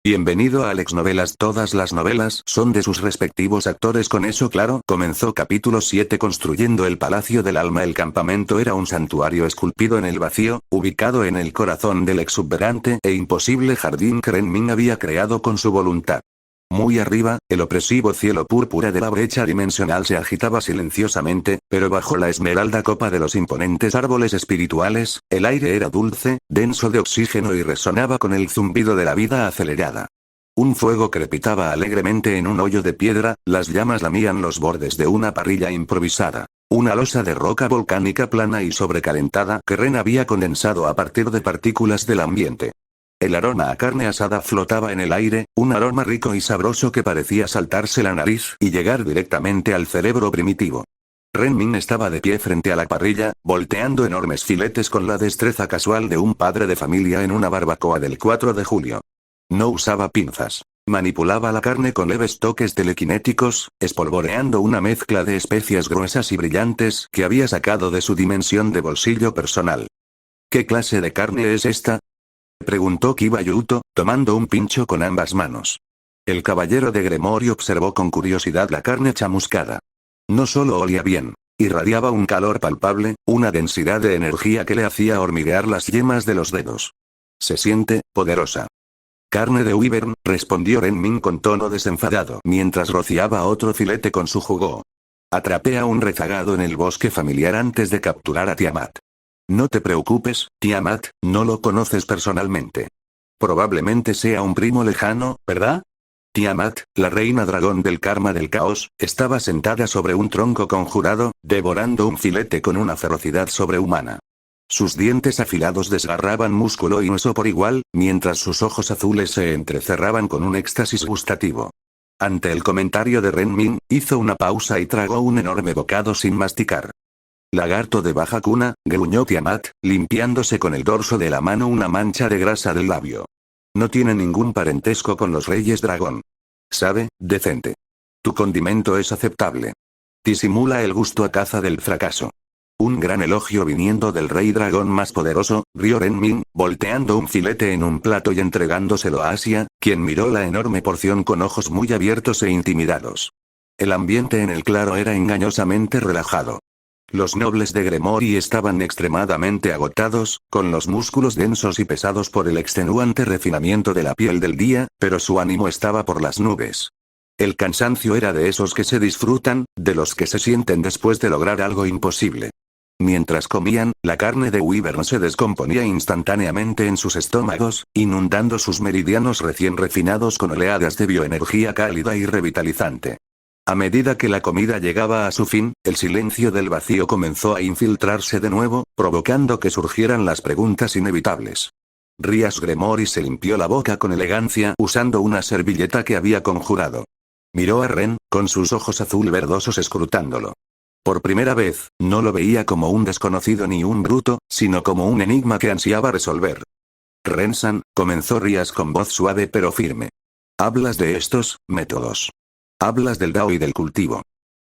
Bienvenido a Alex Novelas. Todas las novelas son de sus respectivos actores. Con eso claro, comenzó capítulo 7. Construyendo el Palacio del Alma. El campamento era un santuario esculpido en el vacío, ubicado en el corazón del exuberante e imposible jardín que Ren Min había creado con su voluntad. Muy arriba, el opresivo cielo púrpura de la brecha dimensional se agitaba silenciosamente, pero bajo la esmeralda copa de los imponentes árboles espirituales, el aire era dulce, denso de oxígeno y resonaba con el zumbido de la vida acelerada. Un fuego crepitaba alegremente en un hoyo de piedra, las llamas lamían los bordes de una parrilla improvisada. Una losa de roca volcánica plana y sobrecalentada que Ren había condensado a partir de partículas del ambiente. El aroma a carne asada flotaba en el aire, un aroma rico y sabroso que parecía saltarse la nariz y llegar directamente al cerebro primitivo. Ren Min estaba de pie frente a la parrilla, volteando enormes filetes con la destreza casual de un padre de familia en una barbacoa del 4 de julio. No usaba pinzas. Manipulaba la carne con leves toques telequinéticos, espolvoreando una mezcla de especias gruesas y brillantes que había sacado de su dimensión de bolsillo personal. ¿Qué clase de carne es esta?, preguntó Kiba Yuto, tomando un pincho con ambas manos. El caballero de Gremory observó con curiosidad la carne chamuscada. No solo olía bien, irradiaba un calor palpable, una densidad de energía que le hacía hormiguear las yemas de los dedos. Se siente poderosa. Carne de Wyvern, respondió Ren Min con tono desenfadado mientras rociaba otro filete con su jugo. Atrapé a un rezagado en el bosque familiar antes de capturar a Tiamat. No te preocupes, Tiamat, no lo conoces personalmente. Probablemente sea un primo lejano, ¿verdad? Tiamat, la reina dragón del karma del caos, estaba sentada sobre un tronco conjurado, devorando un filete con una ferocidad sobrehumana. Sus dientes afilados desgarraban músculo y hueso por igual, mientras sus ojos azules se entrecerraban con un éxtasis gustativo. Ante el comentario de Ren Min, hizo una pausa y tragó un enorme bocado sin masticar. Lagarto de baja cuna, gruñó Tiamat, limpiándose con el dorso de la mano una mancha de grasa del labio. No tiene ningún parentesco con los reyes dragón. Sabe, decente. Tu condimento es aceptable. Disimula el gusto a caza del fracaso. Un gran elogio viniendo del rey dragón más poderoso, rió Ren Min, volteando un filete en un plato y entregándoselo a Asia, quien miró la enorme porción con ojos muy abiertos e intimidados. El ambiente en el claro era engañosamente relajado. Los nobles de Gremory estaban extremadamente agotados, con los músculos densos y pesados por el extenuante refinamiento de la piel del día, pero su ánimo estaba por las nubes. El cansancio era de esos que se disfrutan, de los que se sienten después de lograr algo imposible. Mientras comían, la carne de Wyvern se descomponía instantáneamente en sus estómagos, inundando sus meridianos recién refinados con oleadas de bioenergía cálida y revitalizante. A medida que la comida llegaba a su fin, el silencio del vacío comenzó a infiltrarse de nuevo, provocando que surgieran las preguntas inevitables. Rias Gremory se limpió la boca con elegancia usando una servilleta que había conjurado. Miró a Ren, con sus ojos azul verdosos escrutándolo. Por primera vez, no lo veía como un desconocido ni un bruto, sino como un enigma que ansiaba resolver. Ren-san, comenzó Rias con voz suave pero firme. Hablas de estos métodos. Hablas del Dao y del cultivo.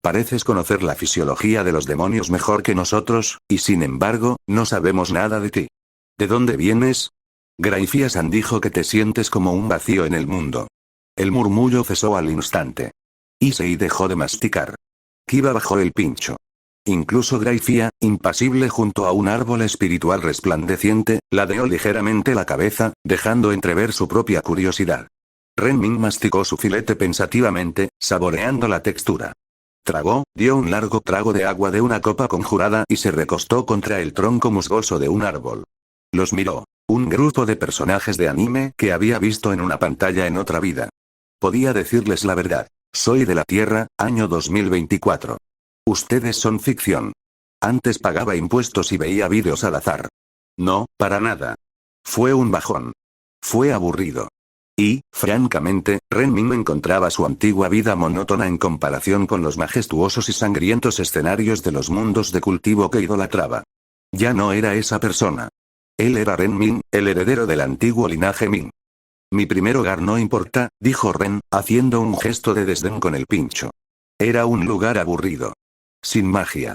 Pareces conocer la fisiología de los demonios mejor que nosotros, y sin embargo, no sabemos nada de ti. ¿De dónde vienes? Graifias-san dijo que te sientes como un vacío en el mundo. El murmullo cesó al instante. Issei dejó de masticar. Kiba bajó el pincho. Incluso Graifia, impasible junto a un árbol espiritual resplandeciente, ladeó ligeramente la cabeza, dejando entrever su propia curiosidad. Ren Min masticó su filete pensativamente, saboreando la textura. Tragó, dio un largo trago de agua de una copa conjurada y se recostó contra el tronco musgoso de un árbol. Los miró. Un grupo de personajes de anime que había visto en una pantalla en otra vida. Podía decirles la verdad. Soy de la Tierra, año 2024. Ustedes son ficción. Antes pagaba impuestos y veía vídeos al azar. No, para nada. Fue un bajón. Fue aburrido. Y, francamente, Ren Min encontraba su antigua vida monótona en comparación con los majestuosos y sangrientos escenarios de los mundos de cultivo que idolatraba. Ya no era esa persona. Él era Ren Min, el heredero del antiguo linaje Min. Mi primer hogar no importa, dijo Ren, haciendo un gesto de desdén con el pincho. Era un lugar aburrido. Sin magia.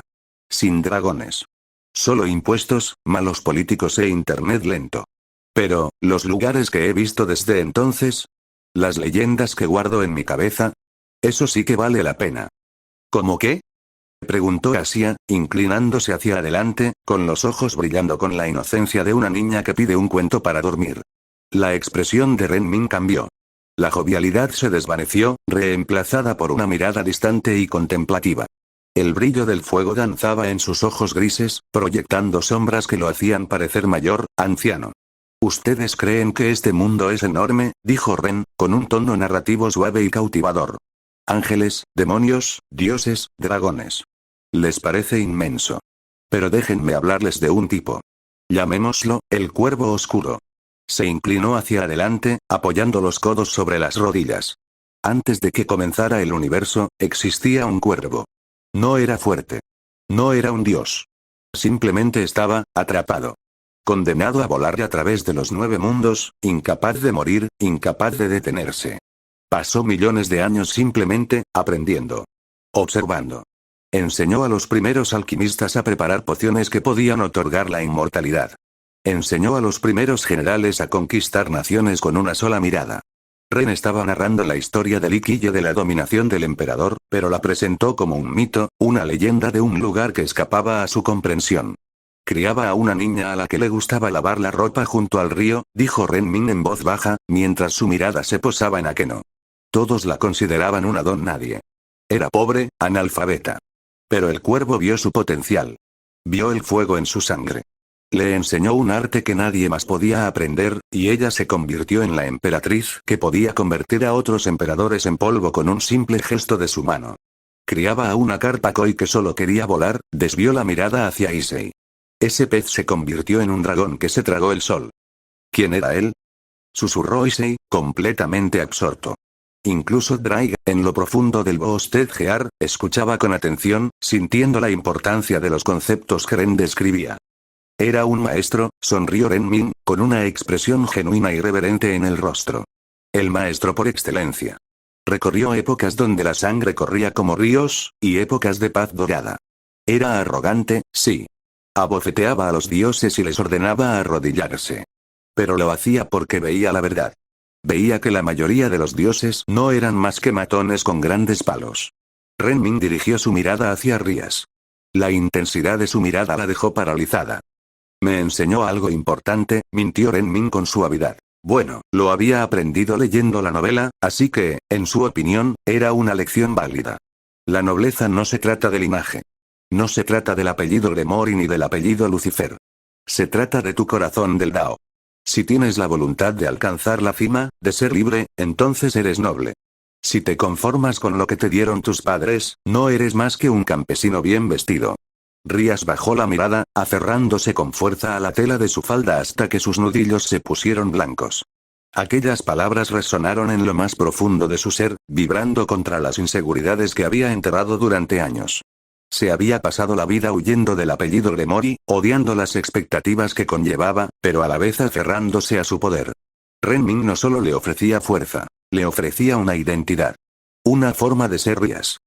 Sin dragones. Solo impuestos, malos políticos e internet lento. Pero, los lugares que he visto desde entonces, Las leyendas que guardo en mi cabeza. Eso sí que vale la pena. ¿Cómo qué? Preguntó Asia, inclinándose hacia adelante, con los ojos brillando con la inocencia de una niña que pide un cuento para dormir. La expresión de Renmin cambió. La jovialidad se desvaneció, reemplazada por una mirada distante y contemplativa. El brillo del fuego danzaba en sus ojos grises, proyectando sombras que lo hacían parecer mayor, anciano. «Ustedes creen que este mundo es enorme», dijo Ren, con un tono narrativo suave y cautivador. «Ángeles, demonios, dioses, dragones. Les parece inmenso. Pero déjenme hablarles de un tipo. Llamémoslo, el Cuervo Oscuro». Se inclinó hacia adelante, apoyando los codos sobre las rodillas. Antes de que comenzara el universo, existía un cuervo. No era fuerte. No era un dios. Simplemente estaba, atrapado. Condenado a volar a través de los 9 mundos, incapaz de morir, incapaz de detenerse. Pasó millones de años simplemente, aprendiendo. Observando. Enseñó a los primeros alquimistas a preparar pociones que podían otorgar la inmortalidad. Enseñó a los primeros generales a conquistar naciones con una sola mirada. Ren estaba narrando la historia del Ikiyo de la dominación del emperador, pero la presentó como un mito, una leyenda de un lugar que escapaba a su comprensión. Criaba a una niña a la que le gustaba lavar la ropa junto al río, dijo Renmin en voz baja, mientras su mirada se posaba en Akeno. Todos la consideraban una don nadie. Era pobre, analfabeta. Pero el cuervo vio su potencial. Vio el fuego en su sangre. Le enseñó un arte que nadie más podía aprender, y ella se convirtió en la emperatriz que podía convertir a otros emperadores en polvo con un simple gesto de su mano. Criaba a una carpa koi que solo quería volar, desvió la mirada hacia Issei. Ese pez se convirtió en un dragón que se tragó el sol. ¿Quién era él? Susurró Issei, completamente absorto. Incluso Drake, en lo profundo del bosque Gear, escuchaba con atención, sintiendo la importancia de los conceptos que Ren describía. Era un maestro, sonrió Renmin, con una expresión genuina y reverente en el rostro. El maestro por excelencia. Recorrió épocas donde la sangre corría como ríos, y épocas de paz dorada. Era arrogante, sí. Abofeteaba a los dioses y les ordenaba arrodillarse. Pero lo hacía porque veía la verdad. Veía que la mayoría de los dioses no eran más que matones con grandes palos. Renmin dirigió su mirada hacia Rías. La intensidad de su mirada la dejó paralizada. Me enseñó algo importante, mintió Renmin con suavidad. Bueno, lo había aprendido leyendo la novela, así que, en su opinión, era una lección válida. La nobleza no se trata de linaje. No se trata del apellido Gremori ni del apellido Lucifer. Se trata de tu corazón del Dao. Si tienes la voluntad de alcanzar la cima, de ser libre, entonces eres noble. Si te conformas con lo que te dieron tus padres, no eres más que un campesino bien vestido. Rías bajó la mirada, aferrándose con fuerza a la tela de su falda hasta que sus nudillos se pusieron blancos. Aquellas palabras resonaron en lo más profundo de su ser, vibrando contra las inseguridades que había enterrado durante años. Se había pasado la vida huyendo del apellido Gremori, odiando las expectativas que conllevaba, pero a la vez aferrándose a su poder. Renmin no solo le ofrecía fuerza, le ofrecía una identidad. Una forma de ser Rías.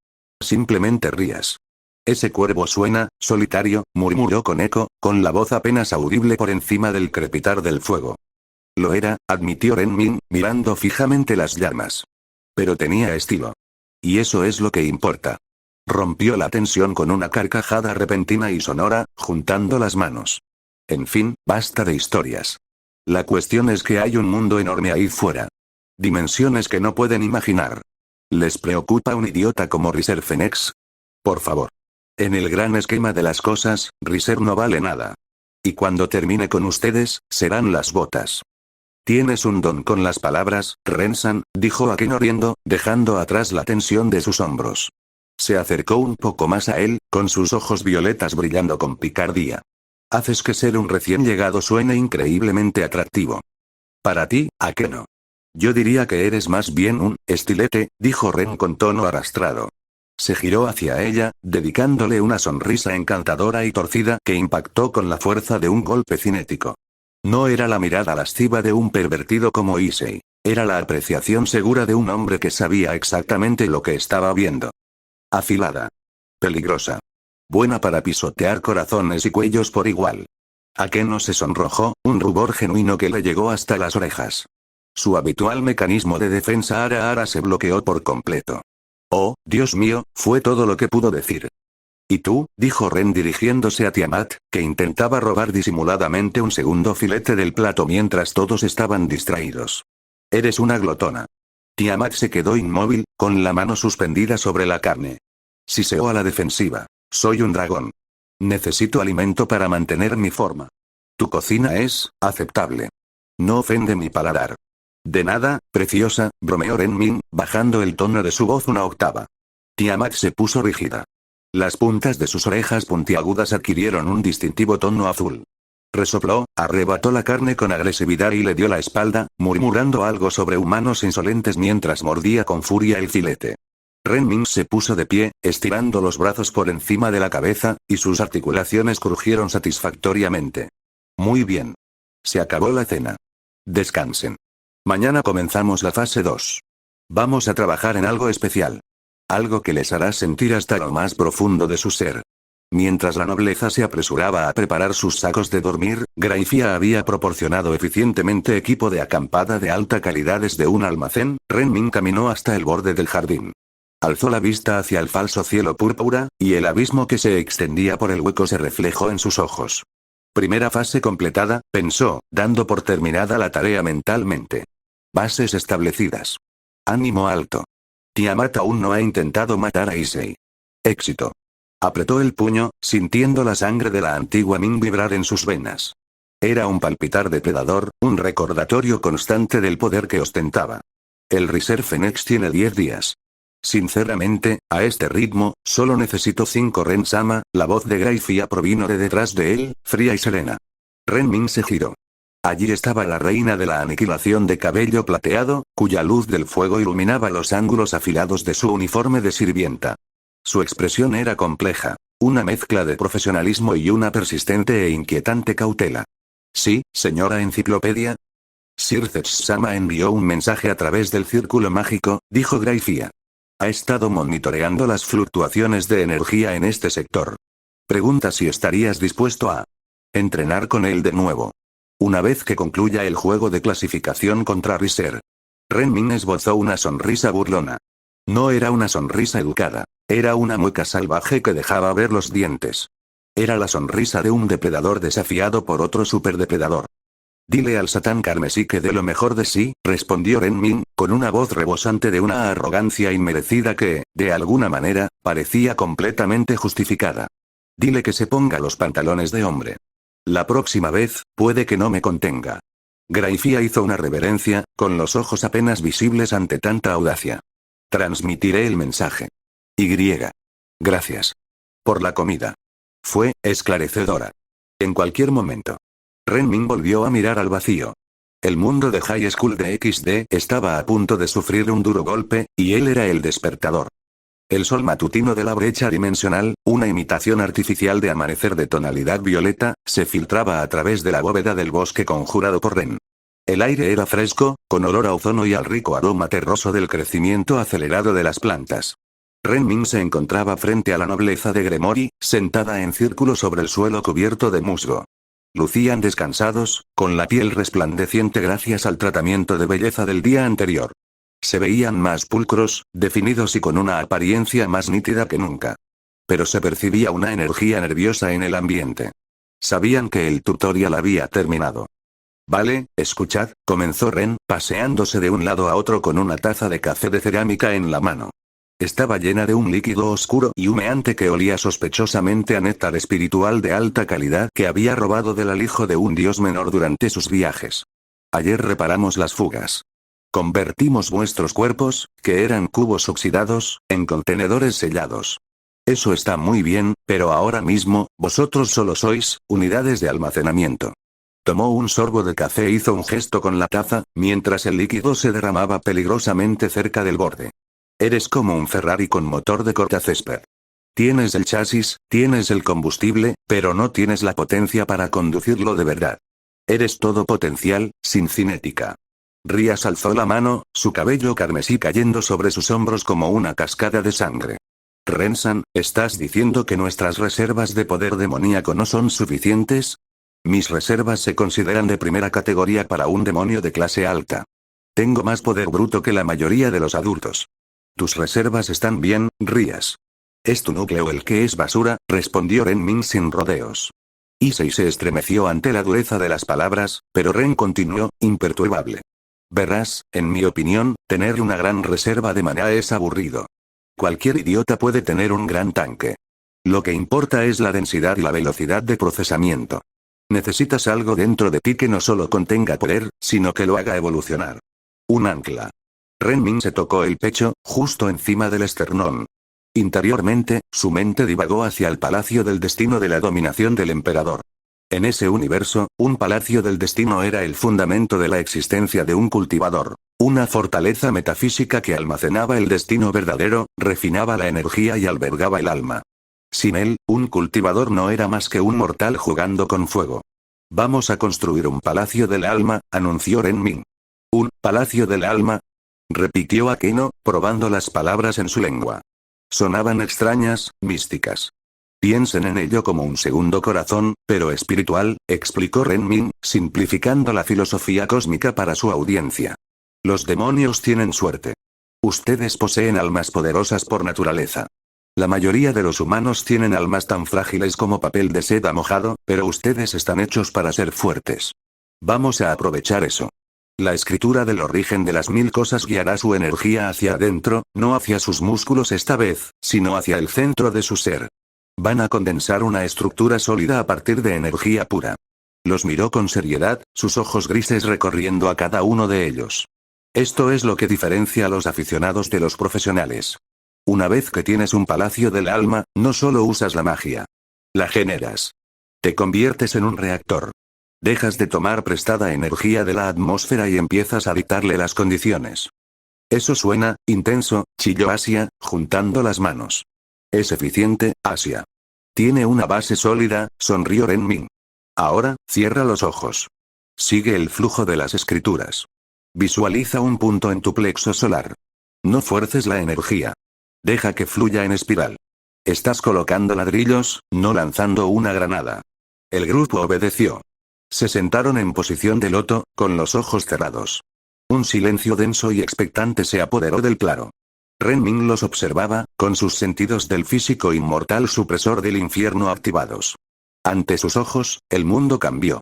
Simplemente Rías. Ese cuervo suena, solitario, murmuró con eco, con la voz apenas audible por encima del crepitar del fuego. Lo era, admitió Renmin, mirando fijamente las llamas. Pero tenía estilo. Y eso es lo que importa. Rompió la tensión con una carcajada repentina y sonora, juntando las manos. En fin, basta de historias. La cuestión es que hay un mundo enorme ahí fuera. Dimensiones que no pueden imaginar. ¿Les preocupa un idiota como Riser Phoenix? Por favor. En el gran esquema de las cosas, Riser no vale nada. Y cuando termine con ustedes, serán las botas. Tienes un don con las palabras, Rensan, dijo Akeno riendo, dejando atrás la tensión de sus hombros. Se acercó un poco más a él, con sus ojos violetas brillando con picardía. Haces que ser un recién llegado suene increíblemente atractivo. Para ti, Akeno. Yo diría que eres más bien un estilete, dijo Ren con tono arrastrado. Se giró hacia ella, dedicándole una sonrisa encantadora y torcida que impactó con la fuerza de un golpe cinético. No era la mirada lasciva de un pervertido como Issei. Era la apreciación segura de un hombre que sabía exactamente lo que estaba viendo. Afilada. Peligrosa. Buena para pisotear corazones y cuellos por igual. Akeno se sonrojó, un rubor genuino que le llegó hasta las orejas. Su habitual mecanismo de defensa ahora se bloqueó por completo. Oh, Dios mío, fue todo lo que pudo decir. ¿Y tú?, dijo Ren dirigiéndose a Tiamat, que intentaba robar disimuladamente un segundo filete del plato mientras todos estaban distraídos. Eres una glotona. Tiamat se quedó inmóvil, con la mano suspendida sobre la carne. Siseó a la defensiva. Soy un dragón. Necesito alimento para mantener mi forma. Tu cocina es aceptable. No ofende mi paladar. De nada, preciosa, bromeó Renmin, bajando el tono de su voz una octava. Tiamat se puso rígida. Las puntas de sus orejas puntiagudas adquirieron un distintivo tono azul. Resopló, arrebató la carne con agresividad y le dio la espalda, murmurando algo sobre humanos insolentes mientras mordía con furia el filete. Renmin se puso de pie, estirando los brazos por encima de la cabeza, y sus articulaciones crujieron satisfactoriamente. Muy bien. Se acabó la cena. Descansen. Mañana comenzamos la fase 2. Vamos a trabajar en algo especial. Algo que les hará sentir hasta lo más profundo de su ser. Mientras la nobleza se apresuraba a preparar sus sacos de dormir, Graifia había proporcionado eficientemente equipo de acampada de alta calidad desde un almacén. Renmin caminó hasta el borde del jardín. Alzó la vista hacia el falso cielo púrpura, y el abismo que se extendía por el hueco se reflejó en sus ojos. Primera fase completada, pensó, dando por terminada la tarea mentalmente. Bases establecidas. Ánimo alto. Tiamat aún no ha intentado matar a Issei. Éxito. Apretó el puño, sintiendo la sangre de la antigua Min vibrar en sus venas. Era un palpitar depredador, un recordatorio constante del poder que ostentaba. El Reserve Phoenix tiene 10 días. Sinceramente, a este ritmo, solo necesito 5 Ren-sama. La voz de Graifia provino de detrás de él, fría y serena. Renmin se giró. Allí estaba la reina de la aniquilación de cabello plateado, cuya luz del fuego iluminaba los ángulos afilados de su uniforme de sirvienta. Su expresión era compleja, una mezcla de profesionalismo y una persistente e inquietante cautela. Sí, señora enciclopedia. Sir Zetsu-sama envió un mensaje a través del círculo mágico, dijo Graifia. Ha estado monitoreando las fluctuaciones de energía en este sector. Pregunta si estarías dispuesto a entrenar con él de nuevo. Una vez que concluya el juego de clasificación contra Riser. Renmin esbozó una sonrisa burlona. No era una sonrisa educada, era una mueca salvaje que dejaba ver los dientes. Era la sonrisa de un depredador desafiado por otro superdepredador. Dile al Satán Carmesí que dé lo mejor de sí, respondió Renmin, con una voz rebosante de una arrogancia inmerecida que, de alguna manera, parecía completamente justificada. Dile que se ponga los pantalones de hombre. La próxima vez, puede que no me contenga. Graifia hizo una reverencia, con los ojos apenas visibles ante tanta audacia. Transmitiré el mensaje. Gracias. Por la comida. Fue esclarecedora. En cualquier momento. Renmin volvió a mirar al vacío. El mundo de High School de XD estaba a punto de sufrir un duro golpe, y él era el despertador. El sol matutino de la brecha dimensional, una imitación artificial de amanecer de tonalidad violeta, se filtraba a través de la bóveda del bosque conjurado por Ren. El aire era fresco, con olor a ozono y al rico aroma terroso del crecimiento acelerado de las plantas. Renmin se encontraba frente a la nobleza de Gremory, sentada en círculo sobre el suelo cubierto de musgo. Lucían descansados, con la piel resplandeciente gracias al tratamiento de belleza del día anterior. Se veían más pulcros, definidos y con una apariencia más nítida que nunca. Pero se percibía una energía nerviosa en el ambiente. Sabían que el tutorial había terminado. Vale, escuchad, comenzó Ren, paseándose de un lado a otro con una taza de café de cerámica en la mano. Estaba llena de un líquido oscuro y humeante que olía sospechosamente a néctar espiritual de alta calidad que había robado del alijo de un dios menor durante sus viajes. Ayer reparamos las fugas. Convertimos vuestros cuerpos, que eran cubos oxidados, en contenedores sellados. Eso está muy bien, pero ahora mismo, vosotros solo sois unidades de almacenamiento. Tomó un sorbo de café e hizo un gesto con la taza, mientras el líquido se derramaba peligrosamente cerca del borde. Eres como un Ferrari con motor de cortacésped. Tienes el chasis, tienes el combustible, pero no tienes la potencia para conducirlo de verdad. Eres todo potencial, sin cinética. Rías alzó la mano, su cabello carmesí cayendo sobre sus hombros como una cascada de sangre. Rensan, ¿estás diciendo que nuestras reservas de poder demoníaco no son suficientes? Mis reservas se consideran de primera categoría para un demonio de clase alta. Tengo más poder bruto que la mayoría de los adultos. Tus reservas están bien, Rías. Es tu núcleo el que es basura, respondió Renmin sin rodeos. Issei se estremeció ante la dureza de las palabras, pero Ren continuó, imperturbable. Verás, en mi opinión, tener una gran reserva de maná es aburrido. Cualquier idiota puede tener un gran tanque. Lo que importa es la densidad y la velocidad de procesamiento. Necesitas algo dentro de ti que no solo contenga poder, sino que lo haga evolucionar. Un ancla. Renmin se tocó el pecho, justo encima del esternón. Interiormente, su mente divagó hacia el Palacio del Destino de la dominación del emperador. En ese universo, un Palacio del Destino era el fundamento de la existencia de un cultivador. Una fortaleza metafísica que almacenaba el destino verdadero, refinaba la energía y albergaba el alma. Sin él, un cultivador no era más que un mortal jugando con fuego. Vamos a construir un palacio del alma, anunció Renmin. ¿Un palacio del alma? Repitió Akeno, probando las palabras en su lengua. Sonaban extrañas, místicas. Piensen en ello como un segundo corazón, pero espiritual, explicó Renmin, simplificando la filosofía cósmica para su audiencia. Los demonios tienen suerte. Ustedes poseen almas poderosas por naturaleza. La mayoría de los humanos tienen almas tan frágiles como papel de seda mojado, pero ustedes están hechos para ser fuertes. Vamos a aprovechar eso. La escritura del origen de las 1000 cosas guiará su energía hacia adentro, no hacia sus músculos esta vez, sino hacia el centro de su ser. Van a condensar una estructura sólida a partir de energía pura. Los miró con seriedad, sus ojos grises recorriendo a cada uno de ellos. Esto es lo que diferencia a los aficionados de los profesionales. Una vez que tienes un palacio del alma, no solo usas la magia. La generas. Te conviertes en un reactor. Dejas de tomar prestada energía de la atmósfera y empiezas a dictarle las condiciones. Eso suena intenso, chilló Asia, juntando las manos. Es eficiente, Asia. Tiene una base sólida, sonrió Renmin. Ahora, cierra los ojos. Sigue el flujo de las escrituras. Visualiza un punto en tu plexo solar. No fuerces la energía. Deja que fluya en espiral. Estás colocando ladrillos, no lanzando una granada. El grupo obedeció. Se sentaron en posición de loto, con los ojos cerrados. Un silencio denso y expectante se apoderó del claro. Renmin los observaba, con sus sentidos del físico inmortal supresor del infierno activados. Ante sus ojos, el mundo cambió.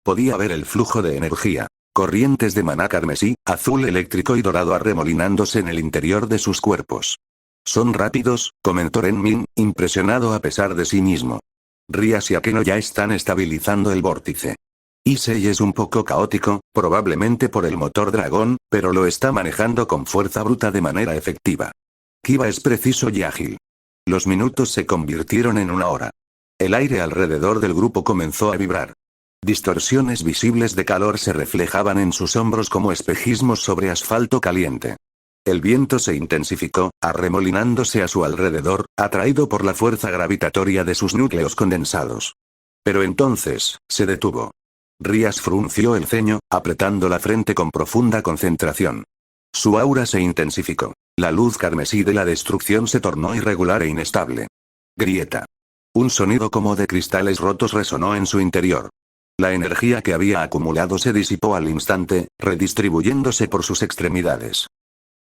Podía ver el flujo de energía. Corrientes de maná carmesí, azul eléctrico y dorado arremolinándose en el interior de sus cuerpos. Son rápidos, comentó Renmin, impresionado a pesar de sí mismo. Rías y Akeno ya están estabilizando el vórtice. Issei es un poco caótico, probablemente por el motor dragón, pero lo está manejando con fuerza bruta de manera efectiva. Kiba es preciso y ágil. Los minutos se convirtieron en una hora. El aire alrededor del grupo comenzó a vibrar. Distorsiones visibles de calor se reflejaban en sus hombros como espejismos sobre asfalto caliente. El viento se intensificó, arremolinándose a su alrededor, atraído por la fuerza gravitatoria de sus núcleos condensados. Pero entonces, se detuvo. Rías frunció el ceño, apretando la frente con profunda concentración. Su aura se intensificó. La luz carmesí de la destrucción se tornó irregular e inestable. Grieta. Un sonido como de cristales rotos resonó en su interior. La energía que había acumulado se disipó al instante, redistribuyéndose por sus extremidades.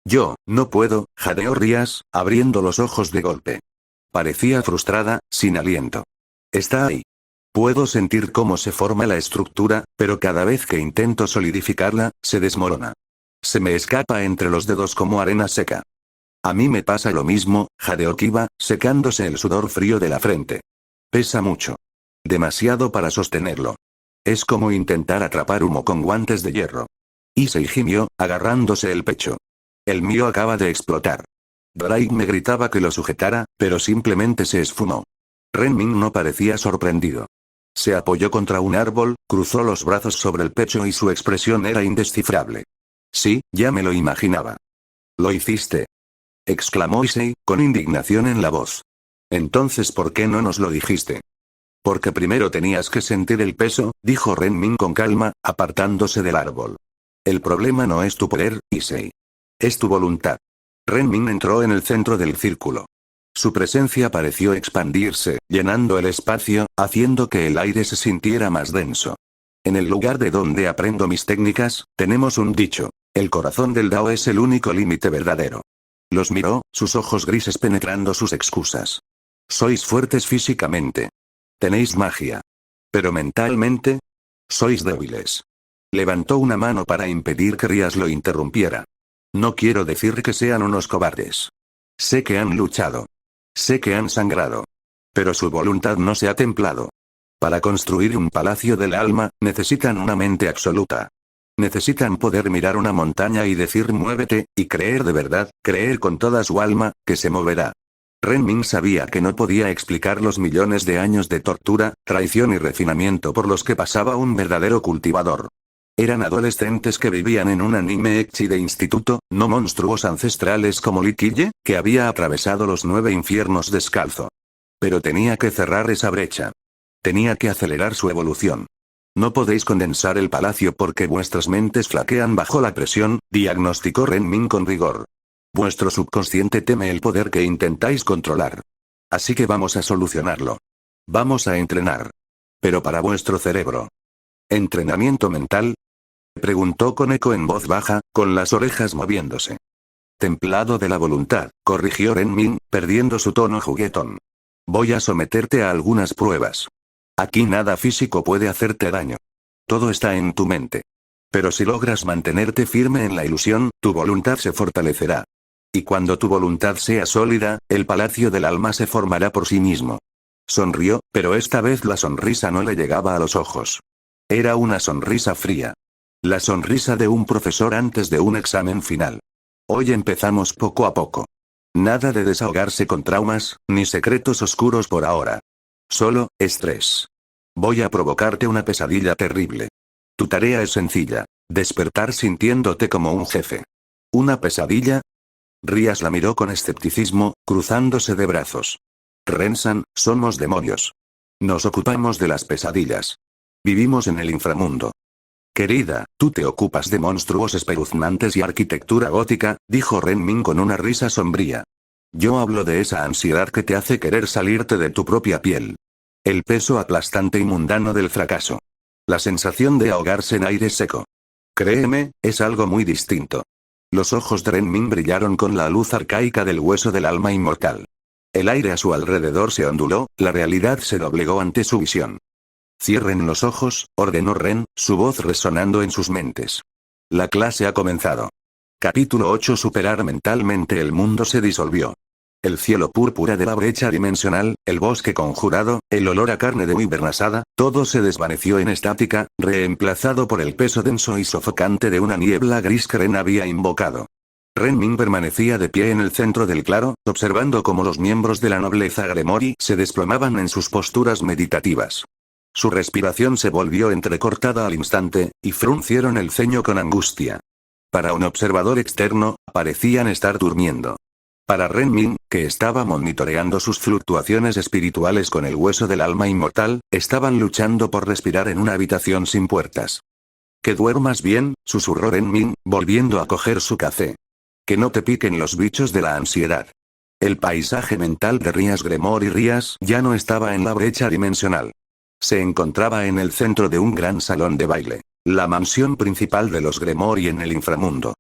Yo, no puedo, jadeó Rías, abriendo los ojos de golpe. Parecía frustrada, sin aliento. Está ahí. Puedo sentir cómo se forma la estructura, pero cada vez que intento solidificarla, se desmorona. Se me escapa entre los dedos como arena seca. A mí me pasa lo mismo, jadeó Kiba, secándose el sudor frío de la frente. Pesa mucho. Demasiado para sostenerlo. Es como intentar atrapar humo con guantes de hierro. Issei gimió, agarrándose el pecho. El mío acaba de explotar. Drake me gritaba que lo sujetara, pero simplemente se esfumó. Renmin no parecía sorprendido. Se apoyó contra un árbol, cruzó los brazos sobre el pecho y su expresión era indescifrable. Sí, ya me lo imaginaba. ¿Lo hiciste?, exclamó Issei, con indignación en la voz. Entonces, ¿por qué no nos lo dijiste? Porque primero tenías que sentir el peso, dijo Renmin con calma, apartándose del árbol. El problema no es tu poder, Issei. Es tu voluntad. Renmin entró en el centro del círculo. Su presencia pareció expandirse, llenando el espacio, haciendo que el aire se sintiera más denso. En el lugar de donde aprendo mis técnicas, tenemos un dicho. El corazón del Dao es el único límite verdadero. Los miró, sus ojos grises penetrando sus excusas. Sois fuertes físicamente. Tenéis magia. Pero mentalmente, sois débiles. Levantó una mano para impedir que Rías lo interrumpiera. No quiero decir que sean unos cobardes. Sé que han luchado. Sé que han sangrado. Pero su voluntad no se ha templado. Para construir un palacio del alma, necesitan una mente absoluta. Necesitan poder mirar una montaña y decir muévete, y creer de verdad, creer con toda su alma, que se moverá. Renmin sabía que no podía explicar los millones de años de tortura, traición y refinamiento por los que pasaba un verdadero cultivador. Eran adolescentes que vivían en un anime ecchi de instituto, no monstruos ancestrales como Lee Kille, que había atravesado los 9 infiernos descalzo. Pero tenía que cerrar esa brecha. Tenía que acelerar su evolución. No podéis condensar el palacio porque vuestras mentes flaquean bajo la presión, diagnosticó Renmin con rigor. Vuestro subconsciente teme el poder que intentáis controlar. Así que vamos a solucionarlo. Vamos a entrenar. Pero para vuestro cerebro. ¿Entrenamiento mental? Preguntó con eco en voz baja, con las orejas moviéndose. Templado de la voluntad, corrigió Renmin, perdiendo su tono juguetón. Voy a someterte a algunas pruebas. Aquí nada físico puede hacerte daño. Todo está en tu mente. Pero si logras mantenerte firme en la ilusión, tu voluntad se fortalecerá. Y cuando tu voluntad sea sólida, el palacio del alma se formará por sí mismo. Sonrió, pero esta vez la sonrisa no le llegaba a los ojos. Era una sonrisa fría. La sonrisa de un profesor antes de un examen final. Hoy empezamos poco a poco. Nada de desahogarse con traumas, ni secretos oscuros por ahora. Solo, estrés. Voy a provocarte una pesadilla terrible. Tu tarea es sencilla. Despertar sintiéndote como un jefe. ¿Una pesadilla? Rías la miró con escepticismo, cruzándose de brazos. Rensan, somos demonios. Nos ocupamos de las pesadillas. Vivimos en el inframundo. Querida, tú te ocupas de monstruos espeluznantes y arquitectura gótica, dijo Renmin con una risa sombría. Yo hablo de esa ansiedad que te hace querer salirte de tu propia piel. El peso aplastante y mundano del fracaso. La sensación de ahogarse en aire seco. Créeme, es algo muy distinto. Los ojos de Renmin brillaron con la luz arcaica del hueso del alma inmortal. El aire a su alrededor se onduló, la realidad se doblegó ante su visión. Cierren los ojos, ordenó Ren, su voz resonando en sus mentes. La clase ha comenzado. Capítulo 8. Superar mentalmente. El mundo se disolvió. El cielo púrpura de la brecha dimensional, el bosque conjurado, el olor a carne de wyvern asada, todo se desvaneció en estática, reemplazado por el peso denso y sofocante de una niebla gris que Ren había invocado. Renmin permanecía de pie en el centro del claro, observando cómo los miembros de la nobleza Gremori se desplomaban en sus posturas meditativas. Su respiración se volvió entrecortada al instante, y fruncieron el ceño con angustia. Para un observador externo, parecían estar durmiendo. Para Renmin, que estaba monitoreando sus fluctuaciones espirituales con el hueso del alma inmortal, estaban luchando por respirar en una habitación sin puertas. Que duermas bien, susurró Renmin, volviendo a coger su café. Que no te piquen los bichos de la ansiedad. El paisaje mental de Rías Gremor y Rías ya no estaba en la brecha dimensional. Se encontraba en el centro de un gran salón de baile, la mansión principal de los Gremori en el inframundo.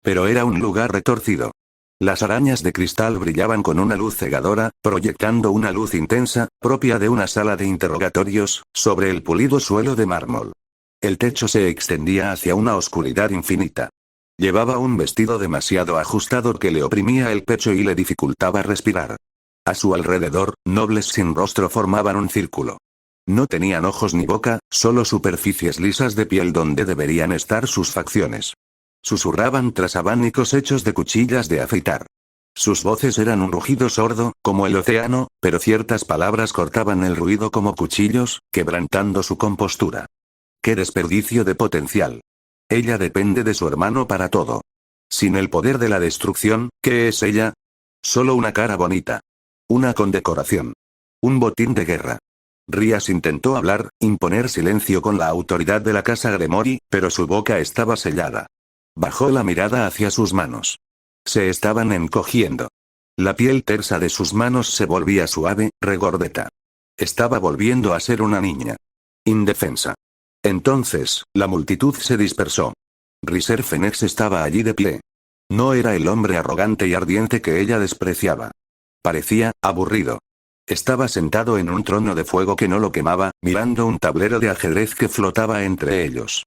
Pero era un lugar retorcido. Las arañas de cristal brillaban con una luz cegadora, proyectando una luz intensa, propia de una sala de interrogatorios, sobre el pulido suelo de mármol. El techo se extendía hacia una oscuridad infinita. Llevaba un vestido demasiado ajustado que le oprimía el pecho y le dificultaba respirar. A su alrededor, nobles sin rostro formaban un círculo. No tenían ojos ni boca, solo superficies lisas de piel donde deberían estar sus facciones. Susurraban tras abanicos hechos de cuchillas de afeitar. Sus voces eran un rugido sordo, como el océano, pero ciertas palabras cortaban el ruido como cuchillos, quebrantando su compostura. ¡Qué desperdicio de potencial! Ella depende de su hermano para todo. Sin el poder de la destrucción, ¿qué es ella? Solo una cara bonita. Una condecoración. Un botín de guerra. Rías intentó hablar, imponer silencio con la autoridad de la casa Gremori, pero su boca estaba sellada. Bajó la mirada hacia sus manos. Se estaban encogiendo. La piel tersa de sus manos se volvía suave, regordeta. Estaba volviendo a ser una niña. Indefensa. Entonces, la multitud se dispersó. Riser Phoenix estaba allí de pie. No era el hombre arrogante y ardiente que ella despreciaba. Parecía aburrido. Estaba sentado en un trono de fuego que no lo quemaba, mirando un tablero de ajedrez que flotaba entre ellos.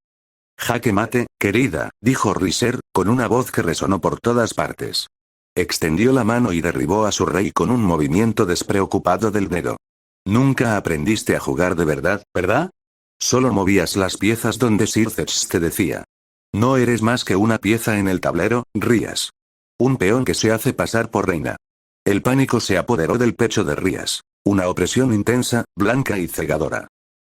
Jaque mate, querida, dijo Riser, con una voz que resonó por todas partes. Extendió la mano y derribó a su rey con un movimiento despreocupado del dedo. Nunca aprendiste a jugar de verdad, ¿verdad? Solo movías las piezas donde Circex te decía. No eres más que una pieza en el tablero, Rías. Un peón que se hace pasar por reina. El pánico se apoderó del pecho de Rías. Una opresión intensa, blanca y cegadora.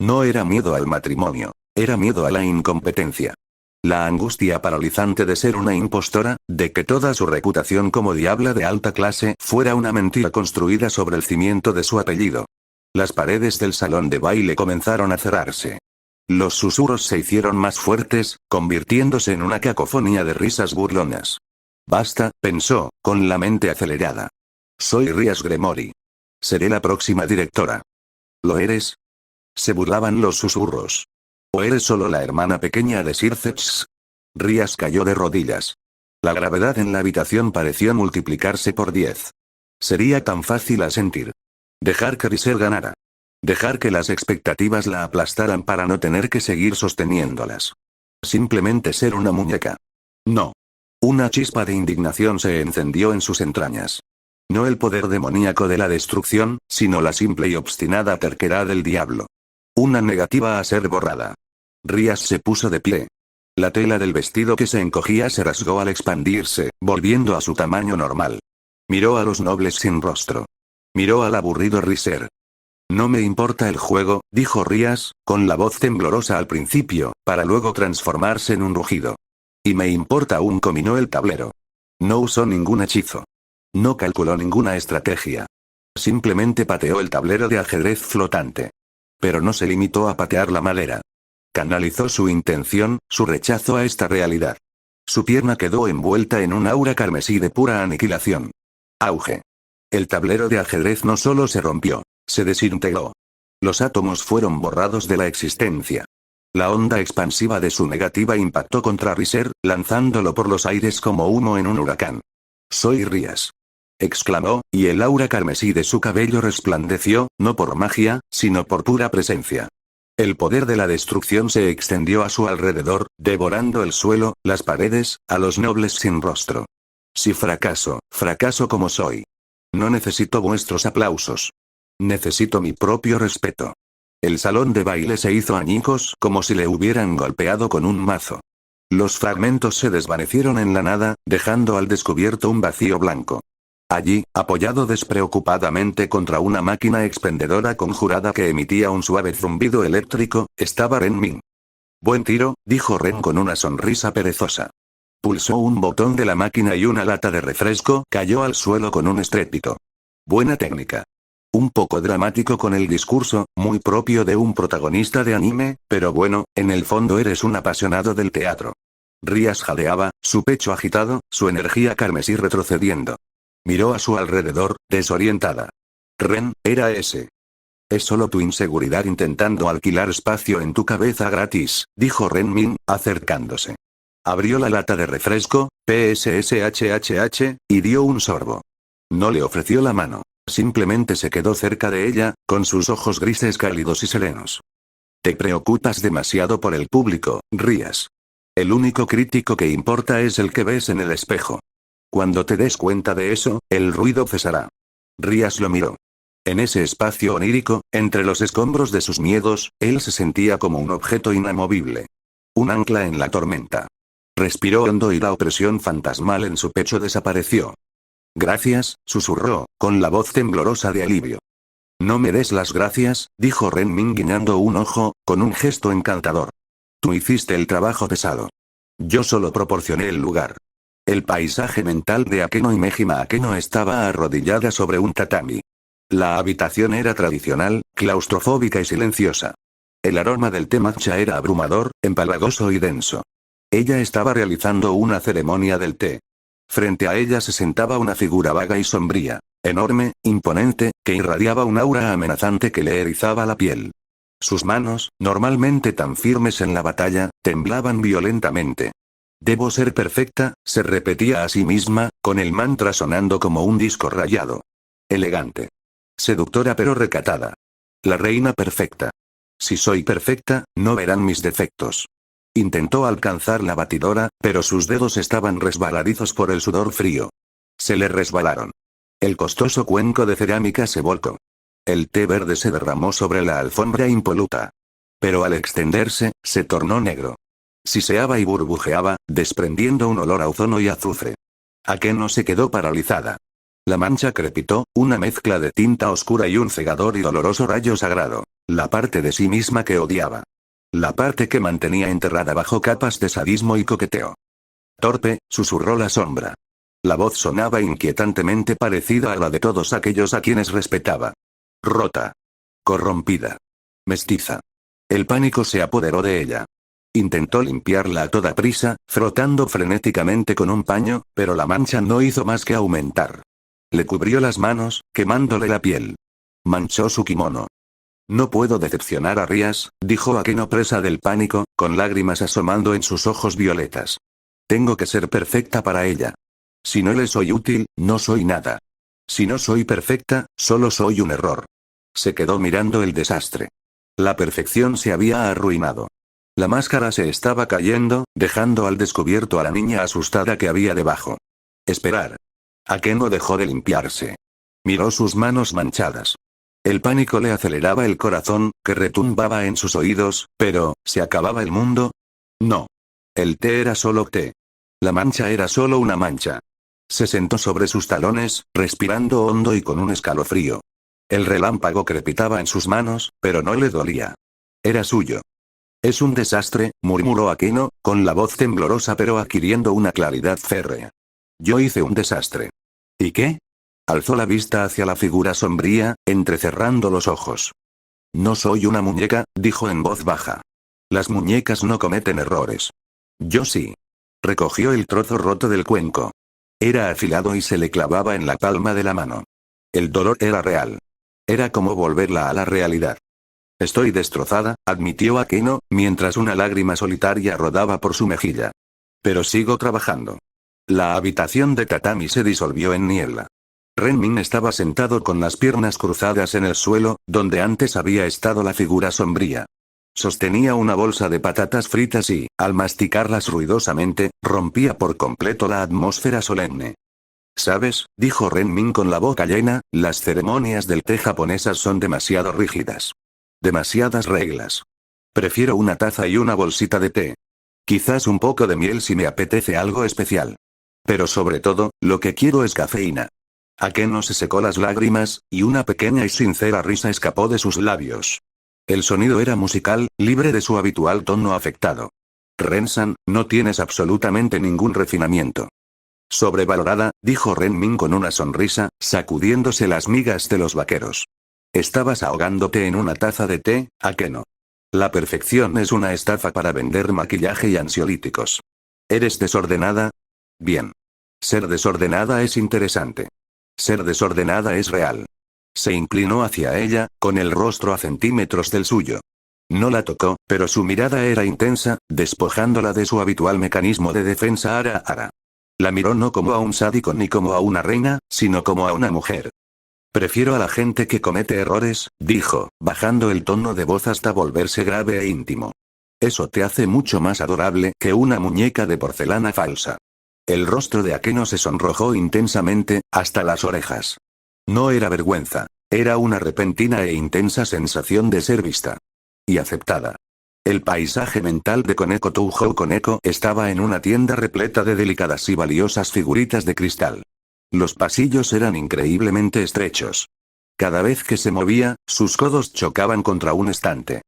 No era miedo al matrimonio, era miedo a la incompetencia. La angustia paralizante de ser una impostora, de que toda su reputación como diabla de alta clase fuera una mentira construida sobre el cimiento de su apellido. Las paredes del salón de baile comenzaron a cerrarse. Los susurros se hicieron más fuertes, convirtiéndose en una cacofonía de risas burlonas. Basta, pensó, con la mente acelerada. Soy Rías Gremory. Seré la próxima directora. ¿Lo eres? Se burlaban los susurros. ¿O eres solo la hermana pequeña de Circex? Rías cayó de rodillas. La gravedad en la habitación pareció multiplicarse por 10. Sería tan fácil asentir. Dejar que Riser ganara. Dejar que las expectativas la aplastaran para no tener que seguir sosteniéndolas. Simplemente ser una muñeca. No. Una chispa de indignación se encendió en sus entrañas. No el poder demoníaco de la destrucción, sino la simple y obstinada terquedad del diablo. Una negativa a ser borrada. Rías se puso de pie. La tela del vestido que se encogía se rasgó al expandirse, volviendo a su tamaño normal. Miró a los nobles sin rostro. Miró al aburrido Riser. No me importa el juego, dijo Rías, con la voz temblorosa al principio, para luego transformarse en un rugido. Y me importa un comino el tablero. No usó ningún hechizo. No calculó ninguna estrategia. Simplemente pateó el tablero de ajedrez flotante. Pero no se limitó a patear la madera. Canalizó su intención, su rechazo a esta realidad. Su pierna quedó envuelta en un aura carmesí de pura aniquilación. Auge. El tablero de ajedrez no solo se rompió, se desintegró. Los átomos fueron borrados de la existencia. La onda expansiva de su negativa impactó contra Riser, lanzándolo por los aires como humo en un huracán. Soy Rías. Exclamó, y el aura carmesí de su cabello resplandeció, no por magia, sino por pura presencia. El poder de la destrucción se extendió a su alrededor, devorando el suelo, las paredes, a los nobles sin rostro. Si fracaso, fracaso como soy. No necesito vuestros aplausos. Necesito mi propio respeto. El salón de baile se hizo añicos como si le hubieran golpeado con un mazo. Los fragmentos se desvanecieron en la nada, dejando al descubierto un vacío blanco. Allí, apoyado despreocupadamente contra una máquina expendedora conjurada que emitía un suave zumbido eléctrico, estaba Ren Min. Buen tiro, dijo Ren con una sonrisa perezosa. Pulsó un botón de la máquina y una lata de refresco cayó al suelo con un estrépito. Buena técnica. Un poco dramático con el discurso, muy propio de un protagonista de anime, pero bueno, en el fondo eres un apasionado del teatro. Rías jadeaba, su pecho agitado, su energía carmesí retrocediendo. Miró a su alrededor, desorientada. Ren, era ese. Es solo tu inseguridad intentando alquilar espacio en tu cabeza gratis, dijo Ren Min, acercándose. Abrió la lata de refresco, PSSHHH, y dio un sorbo. No le ofreció la mano. Simplemente se quedó cerca de ella, con sus ojos grises cálidos y serenos. Te preocupas demasiado por el público, Rías. El único crítico que importa es el que ves en el espejo. Cuando te des cuenta de eso, el ruido cesará. Rías lo miró. En ese espacio onírico, entre los escombros de sus miedos, él se sentía como un objeto inamovible. Un ancla en la tormenta. Respiró hondo y la opresión fantasmal en su pecho desapareció. Gracias, susurró, con la voz temblorosa de alivio. No me des las gracias, dijo Ren Min guiñando un ojo, con un gesto encantador. Tú hiciste el trabajo pesado. Yo solo proporcioné el lugar. El paisaje mental de Akeno y Mejima Akeno estaba arrodillada sobre un tatami. La habitación era tradicional, claustrofóbica y silenciosa. El aroma del té matcha era abrumador, empalagoso y denso. Ella estaba realizando una ceremonia del té. Frente a ella se sentaba una figura vaga y sombría, enorme, imponente, que irradiaba un aura amenazante que le erizaba la piel. Sus manos, normalmente tan firmes en la batalla, temblaban violentamente. Debo ser perfecta, se repetía a sí misma, con el mantra sonando como un disco rayado. Elegante. Seductora pero recatada. La reina perfecta. Si soy perfecta, no verán mis defectos. Intentó alcanzar la batidora, pero sus dedos estaban resbaladizos por el sudor frío. Se le resbalaron. El costoso cuenco de cerámica se volcó. El té verde se derramó sobre la alfombra impoluta. Pero al extenderse, se tornó negro. Siseaba y burbujeaba, desprendiendo un olor a ozono y azufre. Akeno se quedó paralizada. La mancha crepitó, una mezcla de tinta oscura y un cegador y doloroso rayo sagrado. La parte de sí misma que odiaba. La parte que mantenía enterrada bajo capas de sadismo y coqueteo. Torpe, susurró la sombra. La voz sonaba inquietantemente parecida a la de todos aquellos a quienes respetaba. Rota. Corrompida. Mestiza. El pánico se apoderó de ella. Intentó limpiarla a toda prisa, frotando frenéticamente con un paño, pero la mancha no hizo más que aumentar. Le cubrió las manos, quemándole la piel. Manchó su kimono. No puedo decepcionar a Rías, dijo Akeno presa del pánico, con lágrimas asomando en sus ojos violetas. Tengo que ser perfecta para ella. Si no le soy útil, no soy nada. Si no soy perfecta, solo soy un error. Se quedó mirando el desastre. La perfección se había arruinado. La máscara se estaba cayendo, dejando al descubierto a la niña asustada que había debajo. Esperar. Akeno dejó de limpiarse. Miró sus manos manchadas. El pánico le aceleraba el corazón, que retumbaba en sus oídos, pero, ¿se acababa el mundo? No. El té era solo té. La mancha era solo una mancha. Se sentó sobre sus talones, respirando hondo y con un escalofrío. El relámpago crepitaba en sus manos, pero no le dolía. Era suyo. Es un desastre, murmuró Akeno, con la voz temblorosa pero adquiriendo una claridad férrea. Yo hice un desastre. ¿Y qué? Alzó la vista hacia la figura sombría, entrecerrando los ojos. No soy una muñeca, dijo en voz baja. Las muñecas no cometen errores. Yo sí. Recogió el trozo roto del cuenco. Era afilado y se le clavaba en la palma de la mano. El dolor era real. Era como volverla a la realidad. Estoy destrozada, admitió Akeno, mientras una lágrima solitaria rodaba por su mejilla. Pero sigo trabajando. La habitación de tatami se disolvió en niebla. Renmin estaba sentado con las piernas cruzadas en el suelo, donde antes había estado la figura sombría. Sostenía una bolsa de patatas fritas y, al masticarlas ruidosamente, rompía por completo la atmósfera solemne. ¿Sabes?, dijo Renmin con la boca llena, las ceremonias del té japonesas son demasiado rígidas. Demasiadas reglas. Prefiero una taza y una bolsita de té. Quizás un poco de miel si me apetece algo especial. Pero sobre todo, lo que quiero es cafeína. Akeno se secó las lágrimas, y una pequeña y sincera risa escapó de sus labios. El sonido era musical, libre de su habitual tono afectado. Rensan, no tienes absolutamente ningún refinamiento. Sobrevalorada, dijo Renmin con una sonrisa, sacudiéndose las migas de los vaqueros. Estabas ahogándote en una taza de té, Akeno. La perfección es una estafa para vender maquillaje y ansiolíticos. ¿Eres desordenada? Bien. Ser desordenada es interesante. Ser desordenada es real. Se inclinó hacia ella, con el rostro a centímetros del suyo. No la tocó, pero su mirada era intensa, despojándola de su habitual mecanismo de defensa ara a ara. La miró no como a un sádico ni como a una reina, sino como a una mujer. Prefiero a la gente que comete errores, dijo, bajando el tono de voz hasta volverse grave e íntimo. Eso te hace mucho más adorable que una muñeca de porcelana falsa. El rostro de Akeno se sonrojó intensamente, hasta las orejas. No era vergüenza, era una repentina e intensa sensación de ser vista. Y aceptada. El paisaje mental de Koneko Touhou Koneko estaba en una tienda repleta de delicadas y valiosas figuritas de cristal. Los pasillos eran increíblemente estrechos. Cada vez que se movía, sus codos chocaban contra un estante.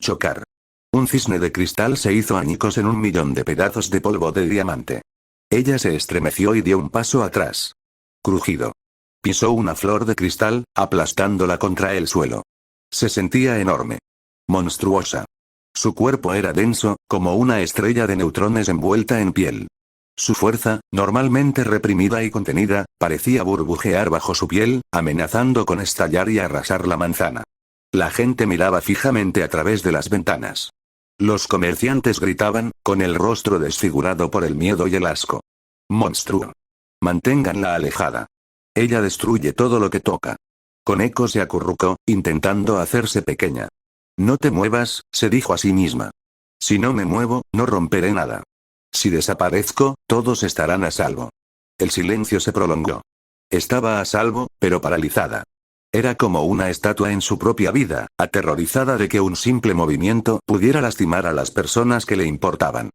Chocar. Un cisne de cristal se hizo añicos en 1.000.000 de pedazos de polvo de diamante. Ella se estremeció y dio un paso atrás. Crujido. Pisó una flor de cristal, aplastándola contra el suelo. Se sentía enorme. Monstruosa. Su cuerpo era denso, como una estrella de neutrones envuelta en piel. Su fuerza, normalmente reprimida y contenida, parecía burbujear bajo su piel, amenazando con estallar y arrasar la manzana. La gente miraba fijamente a través de las ventanas. Los comerciantes gritaban, con el rostro desfigurado por el miedo y el asco. Monstruo. Manténganla alejada. Ella destruye todo lo que toca. Koneko se acurrucó, intentando hacerse pequeña. No te muevas, se dijo a sí misma. Si no me muevo, no romperé nada. Si desaparezco, todos estarán a salvo. El silencio se prolongó. Estaba a salvo, pero paralizada. Era como una estatua en su propia vida, aterrorizada de que un simple movimiento pudiera lastimar a las personas que le importaban.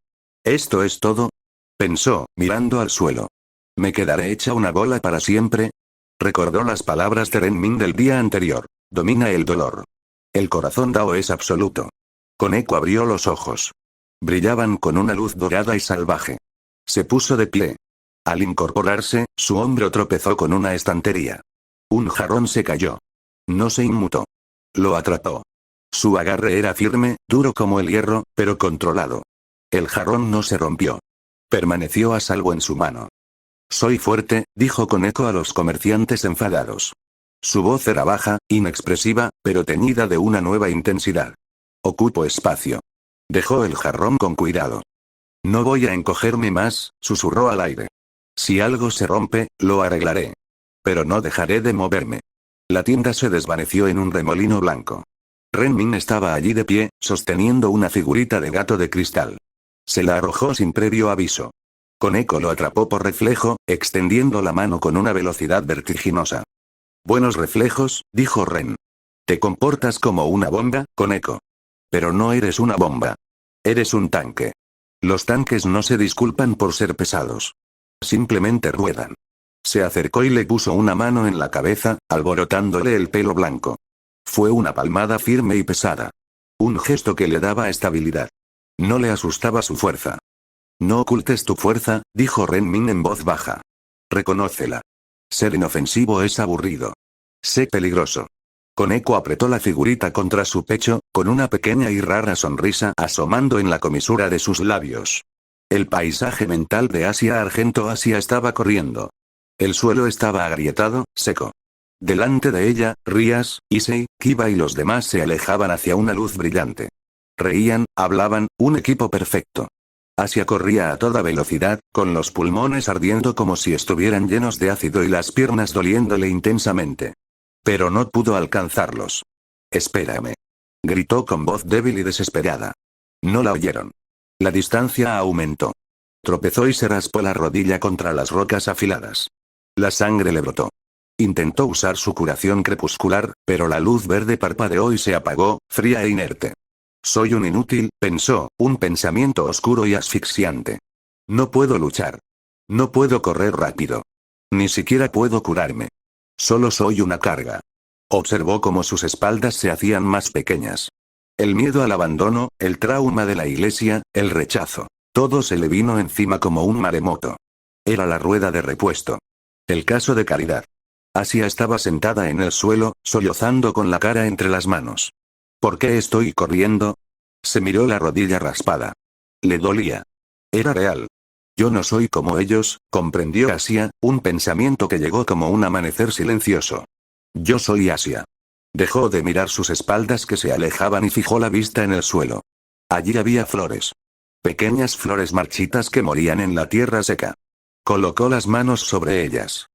¿Esto es todo?, pensó, mirando al suelo. ¿Me quedaré hecha una bola para siempre? Recordó las palabras de Renmin del día anterior. Domina el dolor. El corazón Dao es absoluto. Koneko abrió los ojos. Brillaban con una luz dorada y salvaje. Se puso de pie. Al incorporarse, su hombro tropezó con una estantería. Un jarrón se cayó. No se inmutó. Lo atrapó. Su agarre era firme, duro como el hierro, pero controlado. El jarrón no se rompió. Permaneció a salvo en su mano. Soy fuerte, dijo Koneko a los comerciantes enfadados. Su voz era baja, inexpresiva, pero teñida de una nueva intensidad. Ocupo espacio. Dejó el jarrón con cuidado. No voy a encogerme más, susurró al aire. Si algo se rompe, lo arreglaré. Pero no dejaré de moverme. La tienda se desvaneció en un remolino blanco. Renmin estaba allí de pie, sosteniendo una figurita de gato de cristal. Se la arrojó sin previo aviso. Koneko lo atrapó por reflejo, extendiendo la mano con una velocidad vertiginosa. Buenos reflejos, dijo Ren. Te comportas como una bomba, Koneko. Pero no eres una bomba. Eres un tanque. Los tanques no se disculpan por ser pesados. Simplemente ruedan. Se acercó y le puso una mano en la cabeza, alborotándole el pelo blanco. Fue una palmada firme y pesada. Un gesto que le daba estabilidad. No le asustaba su fuerza. No ocultes tu fuerza, dijo Renmin en voz baja. Reconócela. Ser inofensivo es aburrido. Sé peligroso. Koneko apretó la figurita contra su pecho, con una pequeña y rara sonrisa asomando en la comisura de sus labios. El paisaje mental de Asia Argento Asia estaba corriendo. El suelo estaba agrietado, seco. Delante de ella, Rías, Issei, Kiba y los demás se alejaban hacia una luz brillante. Reían, hablaban, un equipo perfecto. Asia corría a toda velocidad, con los pulmones ardiendo como si estuvieran llenos de ácido y las piernas doliéndole intensamente. Pero no pudo alcanzarlos. Espérame. Gritó con voz débil y desesperada. No la oyeron. La distancia aumentó. Tropezó y se raspó la rodilla contra las rocas afiladas. La sangre le brotó. Intentó usar su curación crepuscular, pero la luz verde parpadeó y se apagó, fría e inerte. Soy un inútil, pensó, un pensamiento oscuro y asfixiante. No puedo luchar. No puedo correr rápido. Ni siquiera puedo curarme. Solo soy una carga. Observó cómo sus espaldas se hacían más pequeñas. El miedo al abandono, el trauma de la iglesia, el rechazo. Todo se le vino encima como un maremoto. Era la rueda de repuesto. El caso de Caridad. Asia estaba sentada en el suelo, sollozando con la cara entre las manos. ¿Por qué estoy corriendo? Se miró la rodilla raspada. Le dolía. Era real. Yo no soy como ellos, comprendió Asia, un pensamiento que llegó como un amanecer silencioso. Yo soy Asia. Dejó de mirar sus espaldas que se alejaban y fijó la vista en el suelo. Allí había flores. Pequeñas flores marchitas que morían en la tierra seca. Colocó las manos sobre ellas.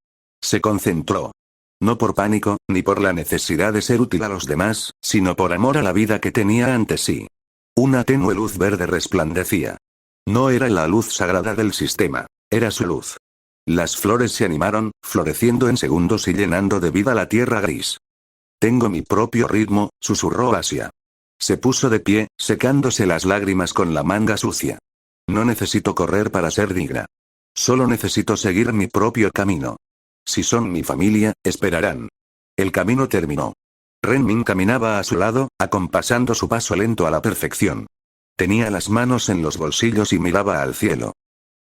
Se concentró. No por pánico, ni por la necesidad de ser útil a los demás, sino por amor a la vida que tenía ante sí. Una tenue luz verde resplandecía. No era la luz sagrada del sistema, era su luz. Las flores se animaron, floreciendo en segundos y llenando de vida la tierra gris. Tengo mi propio ritmo, susurró Asia. Se puso de pie, secándose las lágrimas con la manga sucia. No necesito correr para ser digna. Solo necesito seguir mi propio camino. Si son mi familia, esperarán. El camino terminó. Renmin caminaba a su lado, acompasando su paso lento a la perfección. Tenía las manos en los bolsillos y miraba al cielo.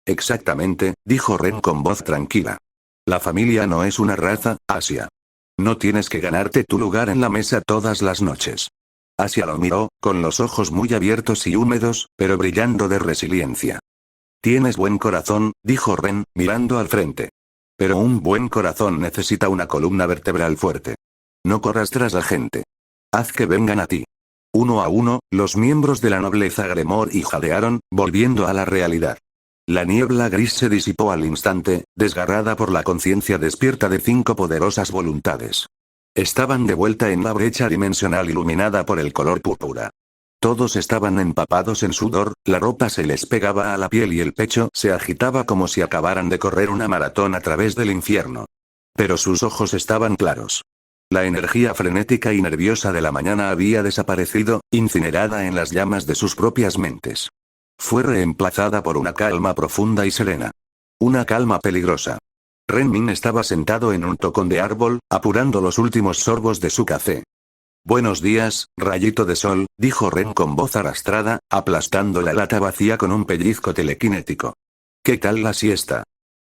Exactamente, dijo Ren con voz tranquila. La familia no es una raza, Asia. No tienes que ganarte tu lugar en la mesa todas las noches. Asia lo miró, con los ojos muy abiertos y húmedos, pero brillando de resiliencia. Tienes buen corazón, dijo Ren, mirando al frente. Pero un buen corazón necesita una columna vertebral fuerte. No corras tras la gente. Haz que vengan a ti. Uno a uno, los miembros de la nobleza Gremor y jadearon, volviendo a la realidad. La niebla gris se disipó al instante, desgarrada por la conciencia despierta de 5 poderosas voluntades. Estaban de vuelta en la brecha dimensional iluminada por el color púrpura. Todos estaban empapados en sudor, la ropa se les pegaba a la piel y el pecho se agitaba como si acabaran de correr una maratón a través del infierno. Pero sus ojos estaban claros. La energía frenética y nerviosa de la mañana había desaparecido, incinerada en las llamas de sus propias mentes. Fue reemplazada por una calma profunda y serena. Una calma peligrosa. Renmin estaba sentado en un tocón de árbol, apurando los últimos sorbos de su café. Buenos días, rayito de sol, dijo Ren con voz arrastrada, aplastando la lata vacía con un pellizco telequinético. ¿Qué tal la siesta?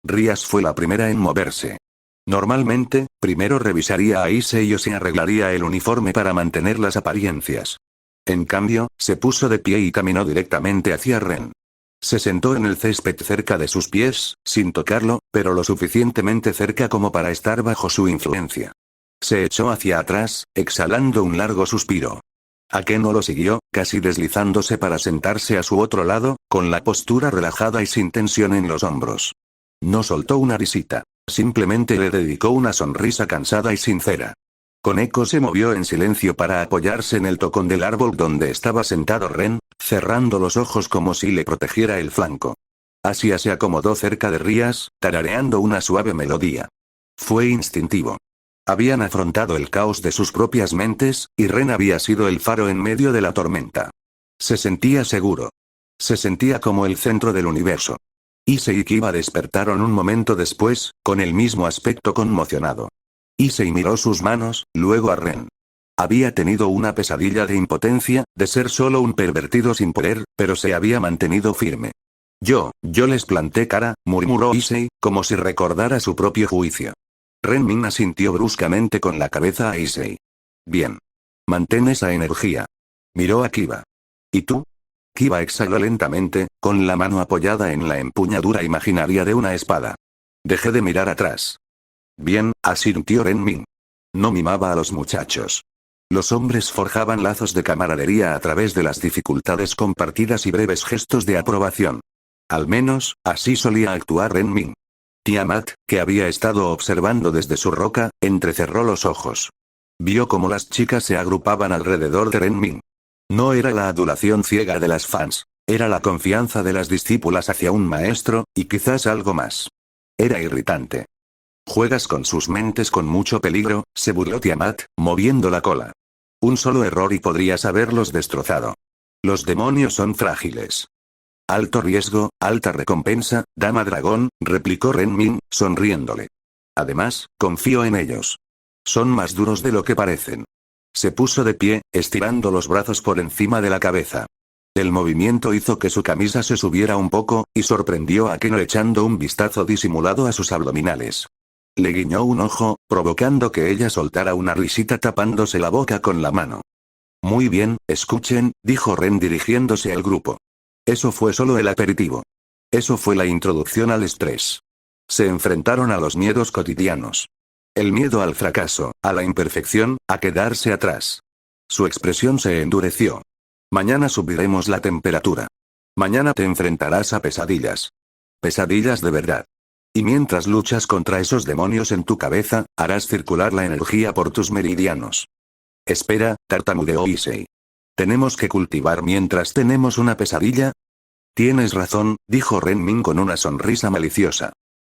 Rías fue la primera en moverse. Normalmente, primero revisaría a Issei o se arreglaría el uniforme para mantener las apariencias. En cambio, se puso de pie y caminó directamente hacia Ren. Se sentó en el césped cerca de sus pies, sin tocarlo, pero lo suficientemente cerca como para estar bajo su influencia. Se echó hacia atrás, exhalando un largo suspiro. Akeno lo siguió, casi deslizándose para sentarse a su otro lado, con la postura relajada y sin tensión en los hombros. No soltó una risita. Simplemente le dedicó una sonrisa cansada y sincera. Koneko se movió en silencio para apoyarse en el tocón del árbol donde estaba sentado Ren, cerrando los ojos como si le protegiera el flanco. Asia se acomodó cerca de Rías, tarareando una suave melodía. Fue instintivo. Habían afrontado el caos de sus propias mentes, y Ren había sido el faro en medio de la tormenta. Se sentía seguro. Se sentía como el centro del universo. Issei y Kiba despertaron un momento después, con el mismo aspecto conmocionado. Issei miró sus manos, luego a Ren. Había tenido una pesadilla de impotencia, de ser solo un pervertido sin poder, pero se había mantenido firme. Yo les planté cara, murmuró Issei, como si recordara su propio juicio. Renmin asintió bruscamente con la cabeza a Issei. Bien. Mantén esa energía. Miró a Kiba. ¿Y tú? Kiba exhaló lentamente, con la mano apoyada en la empuñadura imaginaria de una espada. Dejé de mirar atrás. Bien, asintió Renmin. No mimaba a los muchachos. Los hombres forjaban lazos de camaradería a través de las dificultades compartidas y breves gestos de aprobación. Al menos, así solía actuar Renmin. Tiamat, que había estado observando desde su roca, entrecerró los ojos. Vio cómo las chicas se agrupaban alrededor de Renmin. No era la adulación ciega de las fans. Era la confianza de las discípulas hacia un maestro, y quizás algo más. Era irritante. Juegas con sus mentes con mucho peligro, se burló Tiamat, moviendo la cola. Un solo error y podrías haberlos destrozado. Los demonios son frágiles. Alto riesgo, alta recompensa, dama dragón, replicó Renmin, sonriéndole. Además, confío en ellos. Son más duros de lo que parecen. Se puso de pie, estirando los brazos por encima de la cabeza. El movimiento hizo que su camisa se subiera un poco, y sorprendió a Keno echando un vistazo disimulado a sus abdominales. Le guiñó un ojo, provocando que ella soltara una risita tapándose la boca con la mano. Muy bien, escuchen, dijo Ren dirigiéndose al grupo. Eso fue solo el aperitivo. Eso fue la introducción al estrés. Se enfrentaron a los miedos cotidianos. El miedo al fracaso, a la imperfección, a quedarse atrás. Su expresión se endureció. Mañana subiremos la temperatura. Mañana te enfrentarás a pesadillas. Pesadillas de verdad. Y mientras luchas contra esos demonios en tu cabeza, harás circular la energía por tus meridianos. Espera, tartamudeó Issei. ¿Tenemos que cultivar mientras tenemos una pesadilla? Tienes razón, dijo Renmin con una sonrisa maliciosa.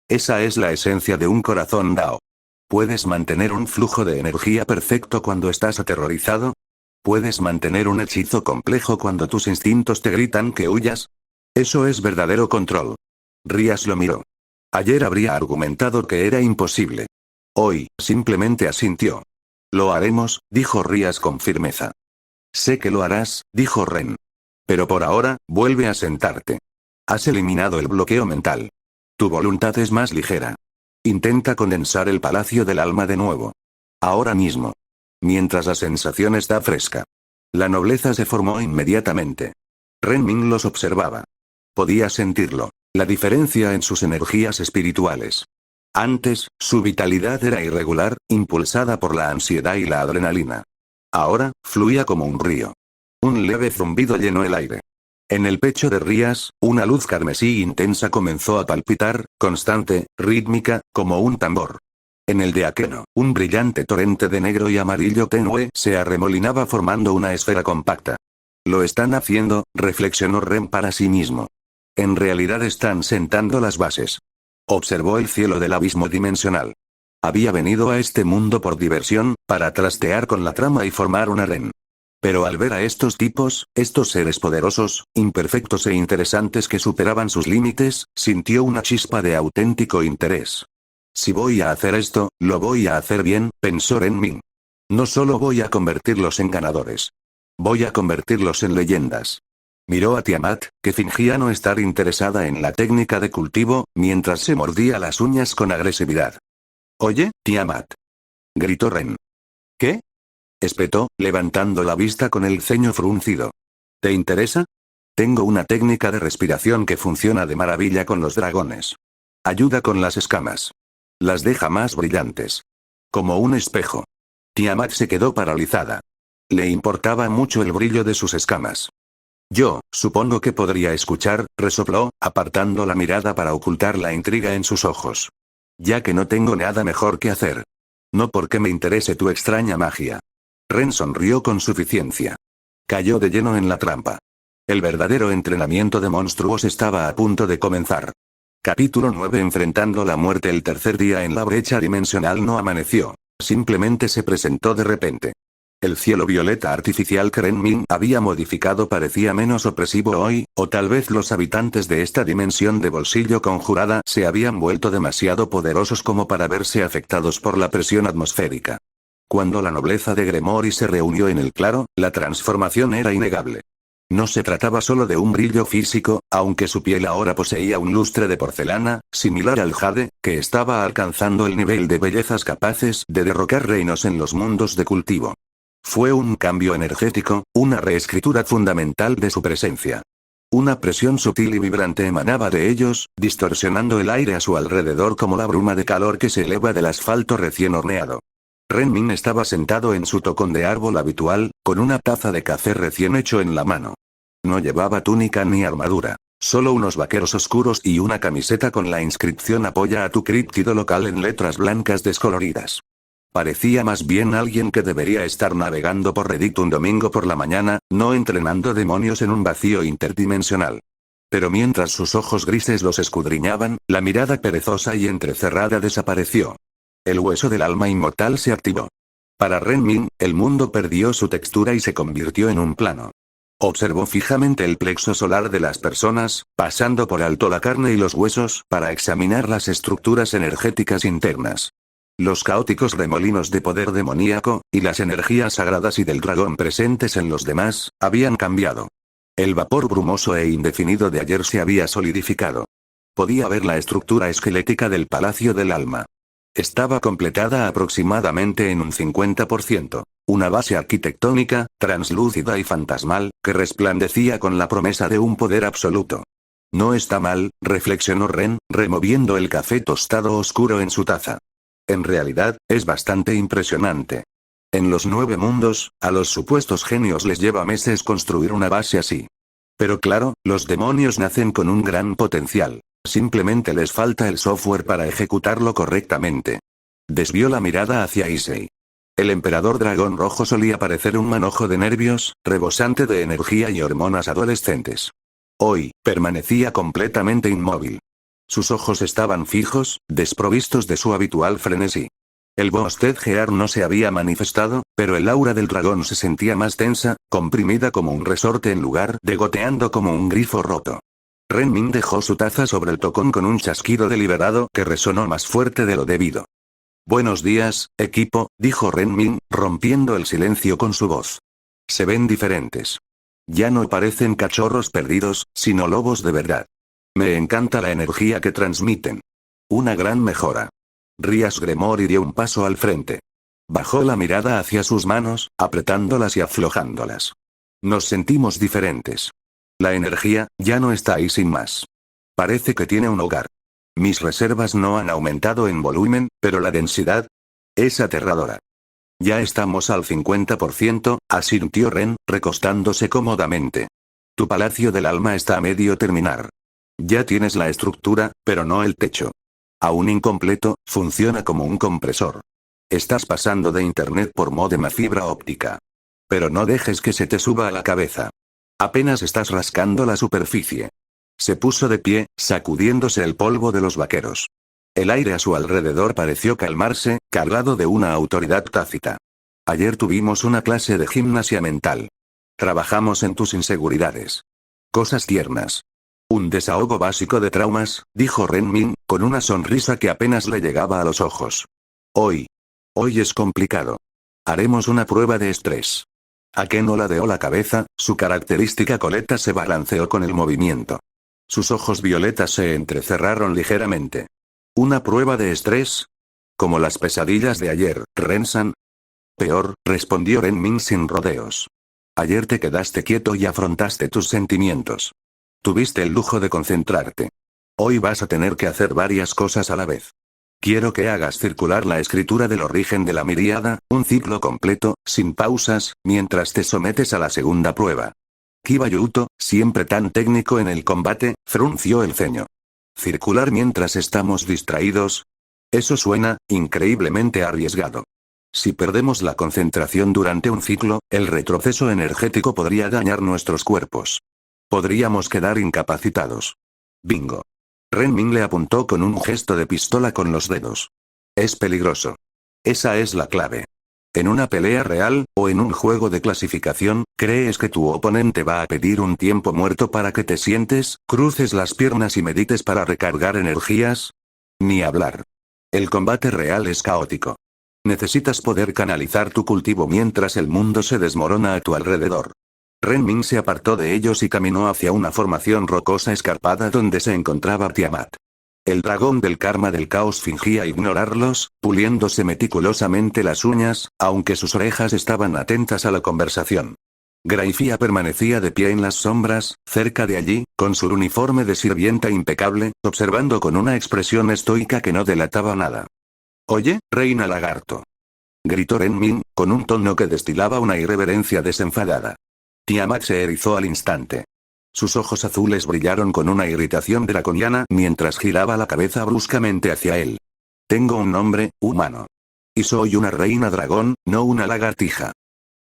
Esa es la esencia de un corazón Dao. ¿Puedes mantener un flujo de energía perfecto cuando estás aterrorizado? ¿Puedes mantener un hechizo complejo cuando tus instintos te gritan que huyas? Eso es verdadero control. Rías lo miró. Ayer habría argumentado que era imposible. Hoy, simplemente asintió. Lo haremos, dijo Rías con firmeza. Sé que lo harás, dijo Ren. Pero por ahora, vuelve a sentarte. Has eliminado el bloqueo mental. Tu voluntad es más ligera. Intenta condensar el palacio del alma de nuevo. Ahora mismo. Mientras la sensación está fresca. La nobleza se formó inmediatamente. Renmin los observaba. Podía sentirlo. La diferencia en sus energías espirituales. Antes, su vitalidad era irregular, impulsada por la ansiedad y la adrenalina. Ahora, fluía como un río. Un leve zumbido llenó el aire. En el pecho de Rías, una luz carmesí intensa comenzó a palpitar, constante, rítmica, como un tambor. En el de Akeno, un brillante torrente de negro y amarillo tenue se arremolinaba formando una esfera compacta. Lo están haciendo, reflexionó Ren para sí mismo. En realidad están sentando las bases. Observó el cielo del abismo dimensional. Había venido a este mundo por diversión, para trastear con la trama y formar un harén. Pero al ver a estos tipos, estos seres poderosos, imperfectos e interesantes que superaban sus límites, sintió una chispa de auténtico interés. Si voy a hacer esto, lo voy a hacer bien, pensó Ren Min. No solo voy a convertirlos en ganadores. Voy a convertirlos en leyendas. Miró a Tiamat, que fingía no estar interesada en la técnica de cultivo, mientras se mordía las uñas con agresividad. «Oye, Tiamat», gritó Ren. «¿Qué?», espetó, levantando la vista con el ceño fruncido. «¿Te interesa? Tengo una técnica de respiración que funciona de maravilla con los dragones. Ayuda con las escamas. Las deja más brillantes. Como un espejo». Tiamat se quedó paralizada. Le importaba mucho el brillo de sus escamas. «Yo, supongo que podría escuchar», resopló, apartando la mirada para ocultar la intriga en sus ojos. «Ya que no tengo nada mejor que hacer. No porque me interese tu extraña magia». Ren sonrió con suficiencia. Cayó de lleno en la trampa. El verdadero entrenamiento de monstruos estaba a punto de comenzar. Capítulo 9. Enfrentando la muerte. El tercer día en la brecha dimensional no amaneció. Simplemente se presentó de repente. El cielo violeta artificial que Ren Min había modificado parecía menos opresivo hoy, o tal vez los habitantes de esta dimensión de bolsillo conjurada se habían vuelto demasiado poderosos como para verse afectados por la presión atmosférica. Cuando la nobleza de Gremory se reunió en el claro, la transformación era innegable. No se trataba solo de un brillo físico, aunque su piel ahora poseía un lustre de porcelana, similar al jade, que estaba alcanzando el nivel de bellezas capaces de derrocar reinos en los mundos de cultivo. Fue un cambio energético, una reescritura fundamental de su presencia. Una presión sutil y vibrante emanaba de ellos, distorsionando el aire a su alrededor como la bruma de calor que se eleva del asfalto recién horneado. Ren Min estaba sentado en su tocón de árbol habitual, con una taza de café recién hecho en la mano. No llevaba túnica ni armadura, solo unos vaqueros oscuros y una camiseta con la inscripción «Apoya a tu críptido local» en letras blancas descoloridas. Parecía más bien alguien que debería estar navegando por Reddit un domingo por la mañana, no entrenando demonios en un vacío interdimensional. Pero mientras sus ojos grises los escudriñaban, la mirada perezosa y entrecerrada desapareció. El hueso del alma inmortal se activó. Para Ren Min, el mundo perdió su textura y se convirtió en un plano. Observó fijamente el plexo solar de las personas, pasando por alto la carne y los huesos, para examinar las estructuras energéticas internas. Los caóticos remolinos de poder demoníaco, y las energías sagradas y del dragón presentes en los demás, habían cambiado. El vapor brumoso e indefinido de ayer se había solidificado. Podía ver la estructura esquelética del Palacio del Alma. Estaba completada aproximadamente en un 50%. Una base arquitectónica, translúcida y fantasmal, que resplandecía con la promesa de un poder absoluto. No está mal, reflexionó Ren, removiendo el café tostado oscuro en su taza. En realidad, es bastante impresionante. En los 9 mundos, a los supuestos genios les lleva meses construir una base así. Pero claro, los demonios nacen con un gran potencial. Simplemente les falta el software para ejecutarlo correctamente. Desvió la mirada hacia Issei. El emperador dragón rojo solía parecer un manojo de nervios, rebosante de energía y hormonas adolescentes. Hoy, permanecía completamente inmóvil. Sus ojos estaban fijos, desprovistos de su habitual frenesí. El Boosted Gear no se había manifestado, pero el aura del dragón se sentía más tensa, comprimida como un resorte en lugar de goteando como un grifo roto. Ren Min dejó su taza sobre el tocón con un chasquido deliberado que resonó más fuerte de lo debido. «Buenos días, equipo», dijo Ren Min, rompiendo el silencio con su voz. «Se ven diferentes. Ya no parecen cachorros perdidos, sino lobos de verdad. Me encanta la energía que transmiten. Una gran mejora». Rías Gremory dio un paso al frente. Bajó la mirada hacia sus manos, apretándolas y aflojándolas. «Nos sentimos diferentes. La energía, ya no está ahí sin más. Parece que tiene un hogar. Mis reservas no han aumentado en volumen, pero la densidad es aterradora». Ya estamos al 50%, asintió Ren, recostándose cómodamente. Tu palacio del alma está a medio terminar. Ya tienes la estructura, pero no el techo. Aún incompleto, funciona como un compresor. Estás pasando de internet por módem a fibra óptica. Pero no dejes que se te suba a la cabeza. Apenas estás rascando la superficie. Se puso de pie, sacudiéndose el polvo de los vaqueros. El aire a su alrededor pareció calmarse, cargado de una autoridad tácita. Ayer tuvimos una clase de gimnasia mental. Trabajamos en tus inseguridades. Cosas tiernas. Un desahogo básico de traumas, dijo Renmin, con una sonrisa que apenas le llegaba a los ojos. Hoy es complicado. Haremos una prueba de estrés. A Ken no ladeó la cabeza, su característica coleta se balanceó con el movimiento. Sus ojos violetas se entrecerraron ligeramente. ¿Una prueba de estrés? Como las pesadillas de ayer, Rensan. Peor, respondió Renmin sin rodeos. Ayer te quedaste quieto y afrontaste tus sentimientos. Tuviste el lujo de concentrarte. Hoy vas a tener que hacer varias cosas a la vez. Quiero que hagas circular la escritura del origen de la miríada, un ciclo completo, sin pausas, mientras te sometes a la segunda prueba. Kiba Yuto, siempre tan técnico en el combate, frunció el ceño. ¿Circular mientras estamos distraídos? Eso suena, increíblemente arriesgado. Si perdemos la concentración durante un ciclo, el retroceso energético podría dañar nuestros cuerpos. Podríamos quedar incapacitados. Bingo. Renmin le apuntó con un gesto de pistola con los dedos. Es peligroso. Esa es la clave. En una pelea real, o en un juego de clasificación, ¿crees que tu oponente va a pedir un tiempo muerto para que te sientes, cruces las piernas y medites para recargar energías? Ni hablar. El combate real es caótico. Necesitas poder canalizar tu cultivo mientras el mundo se desmorona a tu alrededor. Renmin se apartó de ellos y caminó hacia una formación rocosa escarpada donde se encontraba Tiamat. El dragón del karma del caos fingía ignorarlos, puliéndose meticulosamente las uñas, aunque sus orejas estaban atentas a la conversación. Graifia permanecía de pie en las sombras, cerca de allí, con su uniforme de sirvienta impecable, observando con una expresión estoica que no delataba nada. «Oye, reina lagarto», gritó Renmin, con un tono que destilaba una irreverencia desenfadada. Tiamat se erizó al instante. Sus ojos azules brillaron con una irritación draconiana mientras giraba la cabeza bruscamente hacia él. Tengo un nombre, humano. Y soy una reina dragón, no una lagartija.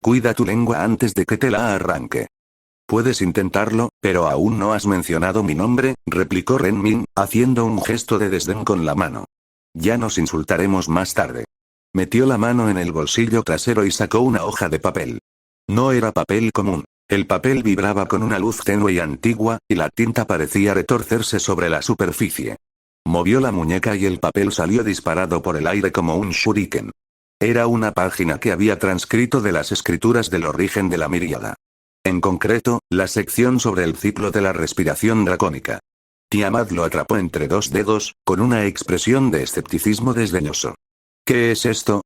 Cuida tu lengua antes de que te la arranque. Puedes intentarlo, pero aún no has mencionado mi nombre, replicó Renmin, haciendo un gesto de desdén con la mano. Ya nos insultaremos más tarde. Metió la mano en el bolsillo trasero y sacó una hoja de papel. No era papel común. El papel vibraba con una luz tenue y antigua, y la tinta parecía retorcerse sobre la superficie. Movió la muñeca y el papel salió disparado por el aire como un shuriken. Era una página que había transcrito de las escrituras del origen de la miríada. En concreto, la sección sobre el ciclo de la respiración dracónica. Tiamat lo atrapó entre dos dedos, con una expresión de escepticismo desdeñoso. ¿Qué es esto?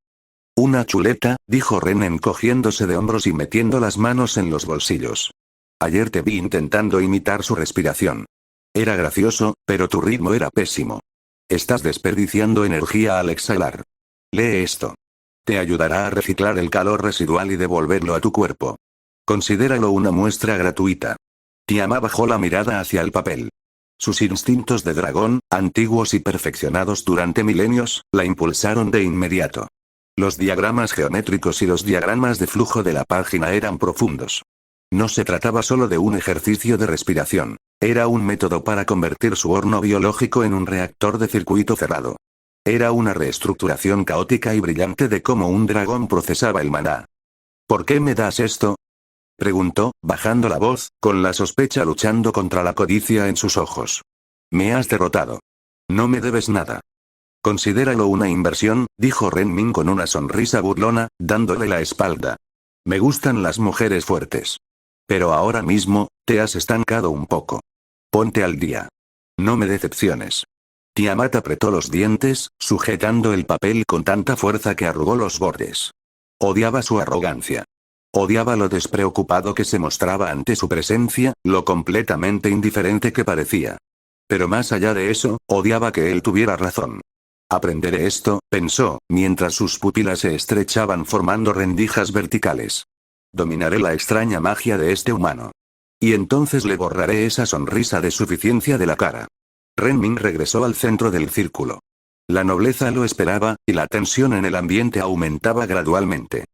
Una chuleta, dijo Ren encogiéndose de hombros y metiendo las manos en los bolsillos. Ayer te vi intentando imitar su respiración. Era gracioso, pero tu ritmo era pésimo. Estás desperdiciando energía al exhalar. Lee esto. Te ayudará a reciclar el calor residual y devolverlo a tu cuerpo. Considéralo una muestra gratuita. Tiamat bajó la mirada hacia el papel. Sus instintos de dragón, antiguos y perfeccionados durante milenios, la impulsaron de inmediato. Los diagramas geométricos y los diagramas de flujo de la página eran profundos. No se trataba solo de un ejercicio de respiración. Era un método para convertir su horno biológico en un reactor de circuito cerrado. Era una reestructuración caótica y brillante de cómo un dragón procesaba el maná. ¿Por qué me das esto?, preguntó, bajando la voz, con la sospecha luchando contra la codicia en sus ojos. Me has derrotado. No me debes nada. Considéralo una inversión, dijo Renmin con una sonrisa burlona, dándole la espalda. Me gustan las mujeres fuertes. Pero ahora mismo, te has estancado un poco. Ponte al día. No me decepciones. Tiamat apretó los dientes, sujetando el papel con tanta fuerza que arrugó los bordes. Odiaba su arrogancia. Odiaba lo despreocupado que se mostraba ante su presencia, lo completamente indiferente que parecía. Pero más allá de eso, odiaba que él tuviera razón. Aprenderé esto, pensó, mientras sus pupilas se estrechaban formando rendijas verticales. Dominaré la extraña magia de este humano. Y entonces le borraré esa sonrisa de suficiencia de la cara. Renmin regresó al centro del círculo. La nobleza lo esperaba, y la tensión en el ambiente aumentaba gradualmente.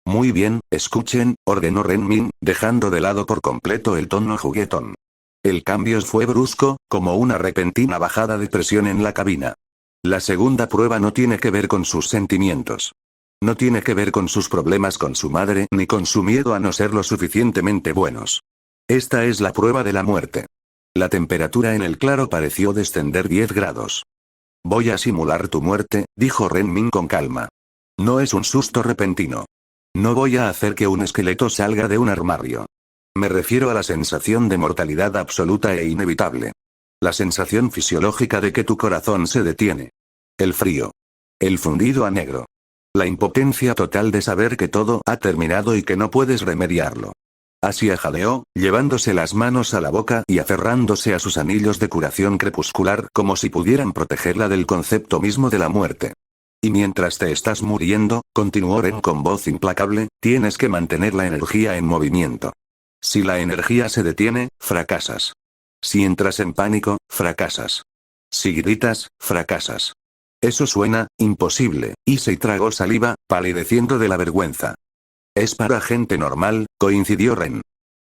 Muy bien, escuchen, ordenó Renmin, dejando de lado por completo el tono juguetón. El cambio fue brusco, como una repentina bajada de presión en la cabina. La segunda prueba no tiene que ver con sus sentimientos. No tiene que ver con sus problemas con su madre ni con su miedo a no ser lo suficientemente buenos. Esta es la prueba de la muerte. La temperatura en el claro pareció descender 10 grados. Voy a simular tu muerte, dijo Renmin con calma. No es un susto repentino. No voy a hacer que un esqueleto salga de un armario. Me refiero a la sensación de mortalidad absoluta e inevitable. La sensación fisiológica de que tu corazón se detiene. El frío. El fundido a negro. La impotencia total de saber que todo ha terminado y que no puedes remediarlo. Asia jadeó, llevándose las manos a la boca y aferrándose a sus anillos de curación crepuscular como si pudieran protegerla del concepto mismo de la muerte. Y mientras te estás muriendo, continuó Ren con voz implacable, tienes que mantener la energía en movimiento. Si la energía se detiene, fracasas. Si entras en pánico, fracasas. Si gritas, fracasas. Eso suena imposible, Issei tragó saliva, palideciendo de la vergüenza. Es para gente normal, coincidió Ren.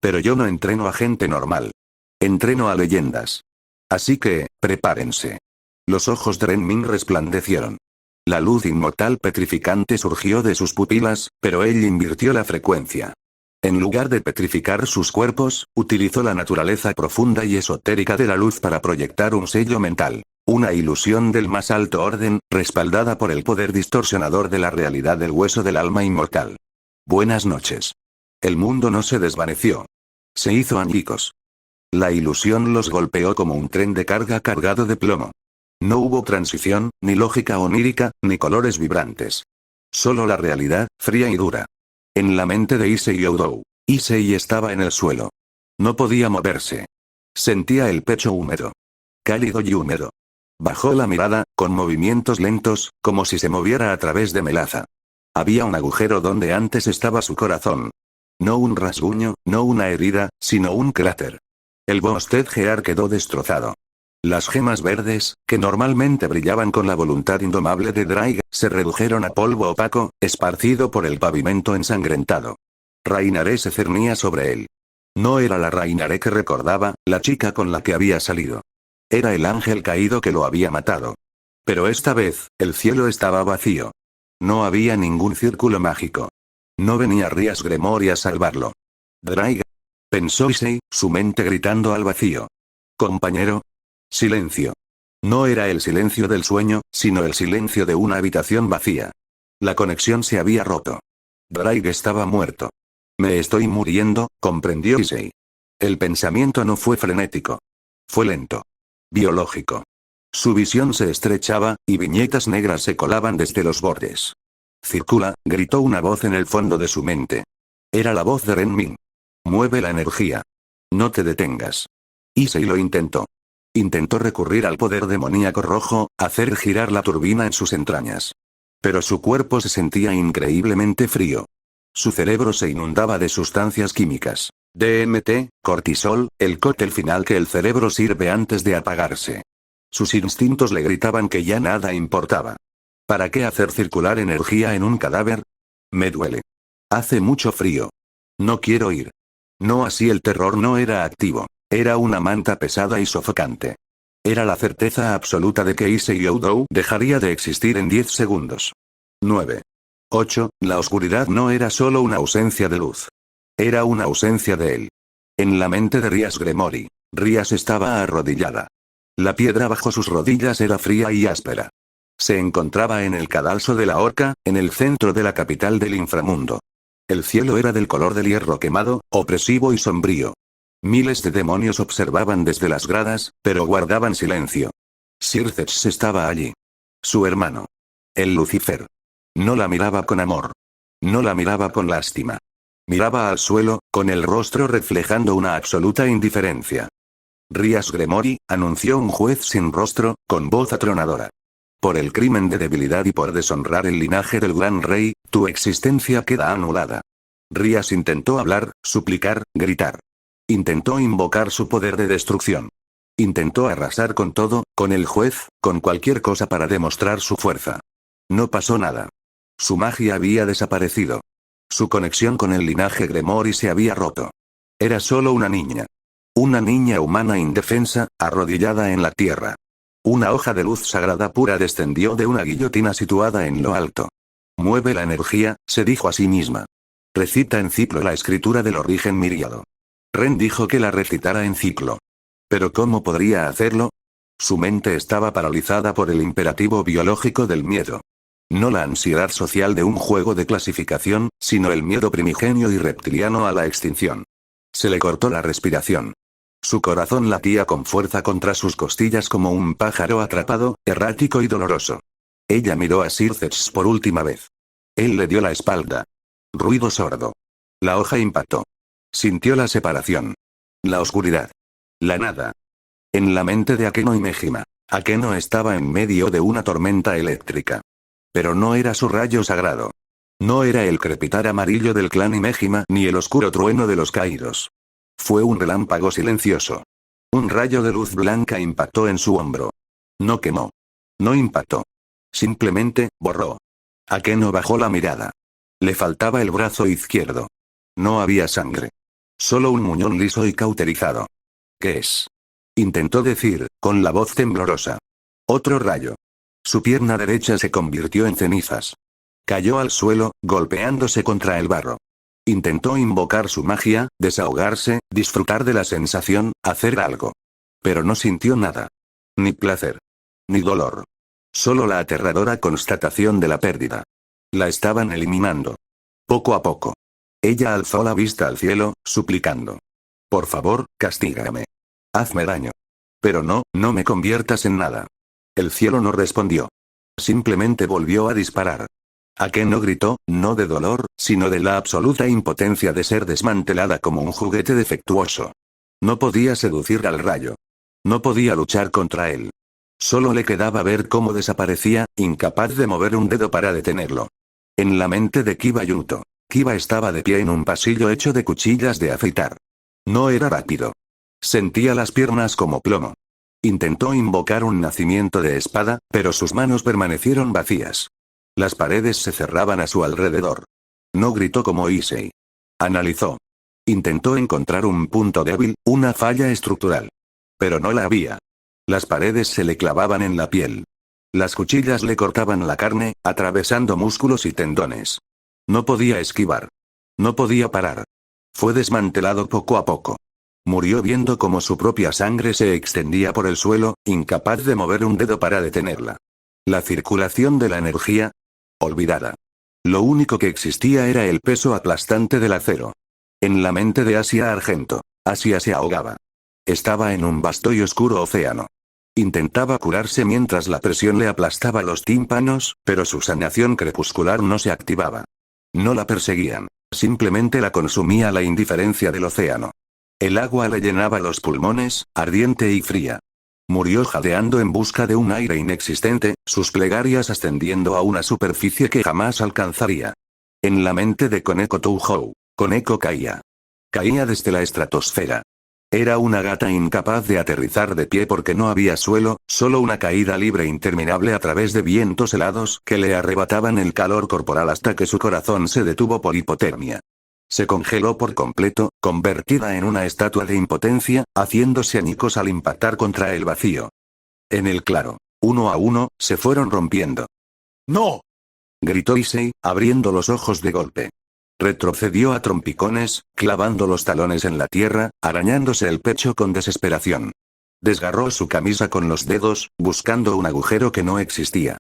Pero yo no entreno a gente normal. Entreno a leyendas. Así que, prepárense. Los ojos de Renmin resplandecieron. La luz inmortal petrificante surgió de sus pupilas, pero él invirtió la frecuencia. En lugar de petrificar sus cuerpos, utilizó la naturaleza profunda y esotérica de la luz para proyectar un sello mental. Una ilusión del más alto orden, respaldada por el poder distorsionador de la realidad del hueso del alma inmortal. Buenas noches. El mundo no se desvaneció. Se hizo añicos. La ilusión los golpeó como un tren de carga cargado de plomo. No hubo transición, ni lógica onírica, ni colores vibrantes. Solo la realidad, fría y dura. En la mente de Issei Oudou. Issei estaba en el suelo. No podía moverse. Sentía el pecho húmedo. Cálido y húmedo. Bajó la mirada, con movimientos lentos, como si se moviera a través de melaza. Había un agujero donde antes estaba su corazón. No un rasguño, no una herida, sino un cráter. El Bosted Gear quedó destrozado. Las gemas verdes, que normalmente brillaban con la voluntad indomable de Draiga, se redujeron a polvo opaco, esparcido por el pavimento ensangrentado. Rainaré se cernía sobre él. No era la Rainaré que recordaba, la chica con la que había salido. Era el ángel caído que lo había matado. Pero esta vez, el cielo estaba vacío. No había ningún círculo mágico. No venía Rías Gremori a salvarlo. Draiga. Pensó Issei, su mente gritando al vacío. Compañero. Silencio. No era el silencio del sueño, sino el silencio de una habitación vacía. La conexión se había roto. Draiga estaba muerto. Me estoy muriendo, comprendió Issei. El pensamiento no fue frenético. Fue lento. Biológico. Su visión se estrechaba, y viñetas negras se colaban desde los bordes. Circula, gritó una voz en el fondo de su mente. Era la voz de Renmin. Mueve la energía. No te detengas. Issei lo intentó. Intentó recurrir al poder demoníaco rojo, hacer girar la turbina en sus entrañas. Pero su cuerpo se sentía increíblemente frío. Su cerebro se inundaba de sustancias químicas. DMT, cortisol, el cóctel final que el cerebro sirve antes de apagarse. Sus instintos le gritaban que ya nada importaba. ¿Para qué hacer circular energía en un cadáver? Me duele. Hace mucho frío. No quiero ir. No, así el terror no era activo. Era una manta pesada y sofocante. Era la certeza absoluta de que Issei Oudou dejaría de existir en 10 segundos. 9. 8. La oscuridad no era solo una ausencia de luz. Era una ausencia de él. En la mente de Rías Gremori. Rías estaba arrodillada. La piedra bajo sus rodillas era fría y áspera. Se encontraba en el cadalso de la horca, en el centro de la capital del inframundo. El cielo era del color del hierro quemado, opresivo y sombrío. Miles de demonios observaban desde las gradas, pero guardaban silencio. Sircex estaba allí. Su hermano. El Lucifer. No la miraba con amor. No la miraba con lástima. Miraba al suelo, con el rostro reflejando una absoluta indiferencia. Rías Gremori, anunció un juez sin rostro, con voz atronadora. Por el crimen de debilidad y por deshonrar el linaje del gran rey, tu existencia queda anulada. Rías intentó hablar, suplicar, gritar. Intentó invocar su poder de destrucción. Intentó arrasar con todo, con el juez, con cualquier cosa para demostrar su fuerza. No pasó nada. Su magia había desaparecido. Su conexión con el linaje Gremori se había roto. Era solo una niña. Una niña humana indefensa, arrodillada en la tierra. Una hoja de luz sagrada pura descendió de una guillotina situada en lo alto. Mueve la energía, se dijo a sí misma. Recita en ciclo la escritura del origen miríado. Ren dijo que la recitara en ciclo. ¿Pero cómo podría hacerlo? Su mente estaba paralizada por el imperativo biológico del miedo. No la ansiedad social de un juego de clasificación, sino el miedo primigenio y reptiliano a la extinción. Se le cortó la respiración. Su corazón latía con fuerza contra sus costillas como un pájaro atrapado, errático y doloroso. Ella miró a Sir Zeds por última vez. Él le dio la espalda. Ruido sordo. La hoja impactó. Sintió la separación. La oscuridad. La nada. En la mente de Akeno y Mejima, Akeno estaba en medio de una tormenta eléctrica. Pero no era su rayo sagrado. No era el crepitar amarillo del clan Imejima ni el oscuro trueno de los caídos. Fue un relámpago silencioso. Un rayo de luz blanca impactó en su hombro. No quemó. No impactó. Simplemente, borró. Akeno bajó la mirada. Le faltaba el brazo izquierdo. No había sangre. Solo un muñón liso y cauterizado. ¿Qué es? Intentó decir, con la voz temblorosa. Otro rayo. Su pierna derecha se convirtió en cenizas. Cayó al suelo, golpeándose contra el barro. Intentó invocar su magia, desahogarse, disfrutar de la sensación, hacer algo. Pero no sintió nada. Ni placer. Ni dolor. Solo la aterradora constatación de la pérdida. La estaban eliminando. Poco a poco. Ella alzó la vista al cielo, suplicando. Por favor, castígame. Hazme daño. Pero no me conviertas en nada. El cielo no respondió. Simplemente volvió a disparar. Akeno gritó, no de dolor, sino de la absoluta impotencia de ser desmantelada como un juguete defectuoso. No podía seducir al rayo. No podía luchar contra él. Solo le quedaba ver cómo desaparecía, incapaz de mover un dedo para detenerlo. En la mente de Kiba Yuto, Kiba estaba de pie en un pasillo hecho de cuchillas de afeitar. No era rápido. Sentía las piernas como plomo. Intentó invocar un nacimiento de espada, pero sus manos permanecieron vacías. Las paredes se cerraban a su alrededor. No gritó como Issei. Analizó. Intentó encontrar un punto débil, una falla estructural. Pero no la había. Las paredes se le clavaban en la piel. Las cuchillas le cortaban la carne, atravesando músculos y tendones. No podía esquivar. No podía parar. Fue desmantelado poco a poco. Murió viendo cómo su propia sangre se extendía por el suelo, incapaz de mover un dedo para detenerla. La circulación de la energía. Olvidada. Lo único que existía era el peso aplastante del acero. En la mente de Asia Argento, Asia se ahogaba. Estaba en un vasto y oscuro océano. Intentaba curarse mientras la presión le aplastaba los tímpanos, pero su sanación crepuscular no se activaba. No la perseguían, simplemente la consumía la indiferencia del océano. El agua le llenaba los pulmones, ardiente y fría. Murió jadeando en busca de un aire inexistente, sus plegarias ascendiendo a una superficie que jamás alcanzaría. En la mente de Koneko Touhou, Koneko caía. Caía desde la estratosfera. Era una gata incapaz de aterrizar de pie porque no había suelo, solo una caída libre interminable a través de vientos helados que le arrebataban el calor corporal hasta que su corazón se detuvo por hipotermia. Se congeló por completo, convertida en una estatua de impotencia, haciéndose añicos al impactar contra el vacío. En el claro, uno a uno, se fueron rompiendo. ¡No! Gritó Issei, abriendo los ojos de golpe. Retrocedió a trompicones, clavando los talones en la tierra, arañándose el pecho con desesperación. Desgarró su camisa con los dedos, buscando un agujero que no existía.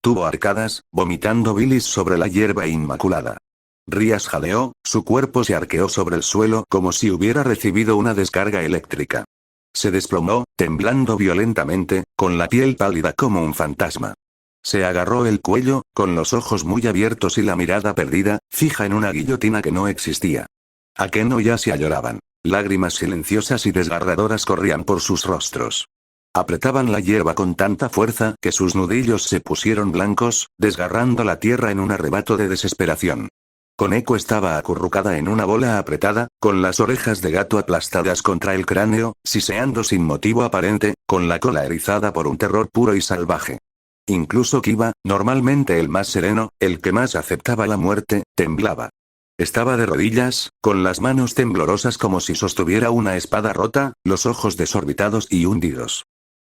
Tuvo arcadas, vomitando bilis sobre la hierba inmaculada. Rías jadeó, su cuerpo se arqueó sobre el suelo como si hubiera recibido una descarga eléctrica. Se desplomó, temblando violentamente, con la piel pálida como un fantasma. Se agarró el cuello, con los ojos muy abiertos y la mirada perdida, fija en una guillotina que no existía. Akeno y Asia lloraban. Lágrimas silenciosas y desgarradoras corrían por sus rostros. Apretaban la hierba con tanta fuerza que sus nudillos se pusieron blancos, desgarrando la tierra en un arrebato de desesperación. Koneko estaba acurrucada en una bola apretada, con las orejas de gato aplastadas contra el cráneo, siseando sin motivo aparente, con la cola erizada por un terror puro y salvaje. Incluso Kiba, normalmente el más sereno, el que más aceptaba la muerte, temblaba. Estaba de rodillas, con las manos temblorosas como si sostuviera una espada rota, los ojos desorbitados y hundidos.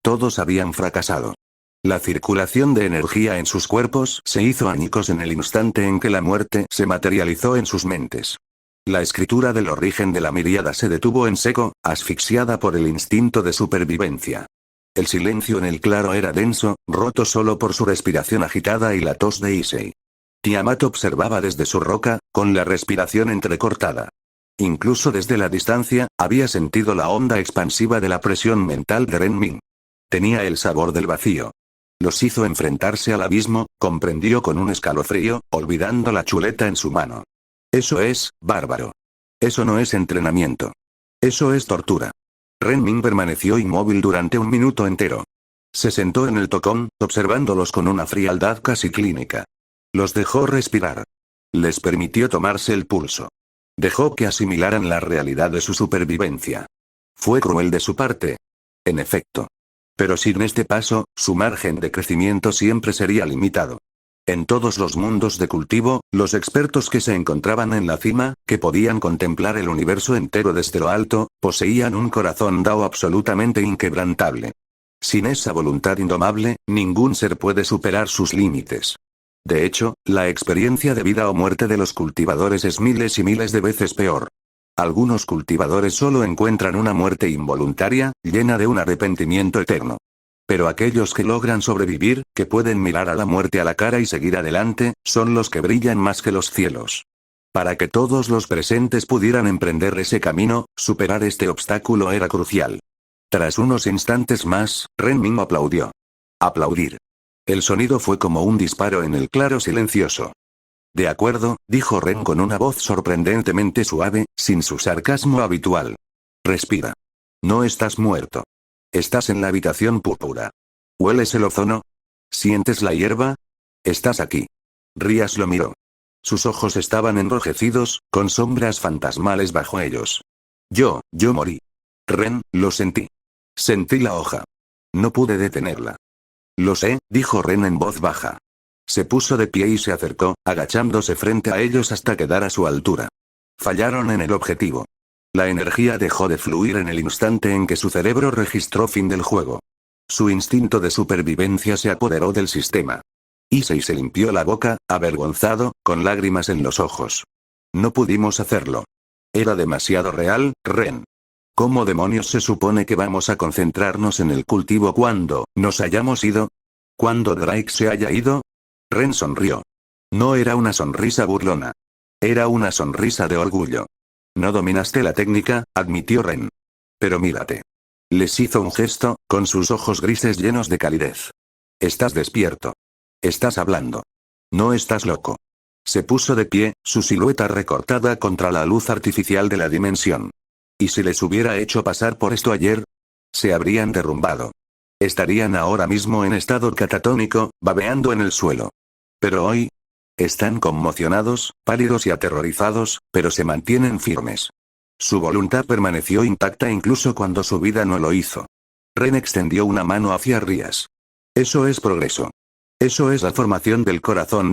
Todos habían fracasado. La circulación de energía en sus cuerpos se hizo añicos en el instante en que la muerte se materializó en sus mentes. La escritura del origen de la miríada se detuvo en seco, asfixiada por el instinto de supervivencia. El silencio en el claro era denso, roto solo por su respiración agitada y la tos de Issei. Tiamat observaba desde su roca, con la respiración entrecortada. Incluso desde la distancia, había sentido la onda expansiva de la presión mental de Renmin. Tenía el sabor del vacío. Los hizo enfrentarse al abismo, comprendió con un escalofrío, olvidando la chuleta en su mano. Eso es, bárbaro. Eso no es entrenamiento. Eso es tortura. Renmin permaneció inmóvil durante un minuto entero. Se sentó en el tocón, observándolos con una frialdad casi clínica. Los dejó respirar. Les permitió tomarse el pulso. Dejó que asimilaran la realidad de su supervivencia. Fue cruel de su parte. En efecto. Pero sin este paso, su margen de crecimiento siempre sería limitado. En todos los mundos de cultivo, los expertos que se encontraban en la cima, que podían contemplar el universo entero desde lo alto, poseían un corazón Dao absolutamente inquebrantable. Sin esa voluntad indomable, ningún ser puede superar sus límites. De hecho, la experiencia de vida o muerte de los cultivadores es miles y miles de veces peor. Algunos cultivadores solo encuentran una muerte involuntaria, llena de un arrepentimiento eterno. Pero aquellos que logran sobrevivir, que pueden mirar a la muerte a la cara y seguir adelante, son los que brillan más que los cielos. Para que todos los presentes pudieran emprender ese camino, superar este obstáculo era crucial. Tras unos instantes más, Renmin aplaudió. Aplaudir. El sonido fue como un disparo en el claro silencioso. De acuerdo, dijo Ren con una voz sorprendentemente suave, sin su sarcasmo habitual. Respira. No estás muerto. Estás en la habitación púrpura. ¿Hueles el ozono? ¿Sientes la hierba? Estás aquí. Rías lo miró. Sus ojos estaban enrojecidos, con sombras fantasmales bajo ellos. Yo morí. Ren, lo sentí. Sentí la hoja. No pude detenerla. Lo sé, dijo Ren en voz baja. Se puso de pie y se acercó, agachándose frente a ellos hasta quedar a su altura. Fallaron en el objetivo. La energía dejó de fluir en el instante en que su cerebro registró fin del juego. Su instinto de supervivencia se apoderó del sistema. Issei se limpió la boca, avergonzado, con lágrimas en los ojos. No pudimos hacerlo. Era demasiado real, Ren. ¿Cómo demonios se supone que vamos a concentrarnos en el cultivo cuando nos hayamos ido? ¿Cuándo Drake se haya ido? Ren sonrió. No era una sonrisa burlona. Era una sonrisa de orgullo. No dominaste la técnica, admitió Ren. Pero mírate. Les hizo un gesto, con sus ojos grises llenos de calidez. Estás despierto. Estás hablando. No estás loco. Se puso de pie, su silueta recortada contra la luz artificial de la dimensión. ¿Y si les hubiera hecho pasar por esto ayer? Se habrían derrumbado. Estarían ahora mismo en estado catatónico, babeando en el suelo. Pero hoy, están conmocionados, pálidos y aterrorizados, pero se mantienen firmes. Su voluntad permaneció intacta incluso cuando su vida no lo hizo. Ren extendió una mano hacia Rías. Eso es progreso. Eso es la formación del corazón de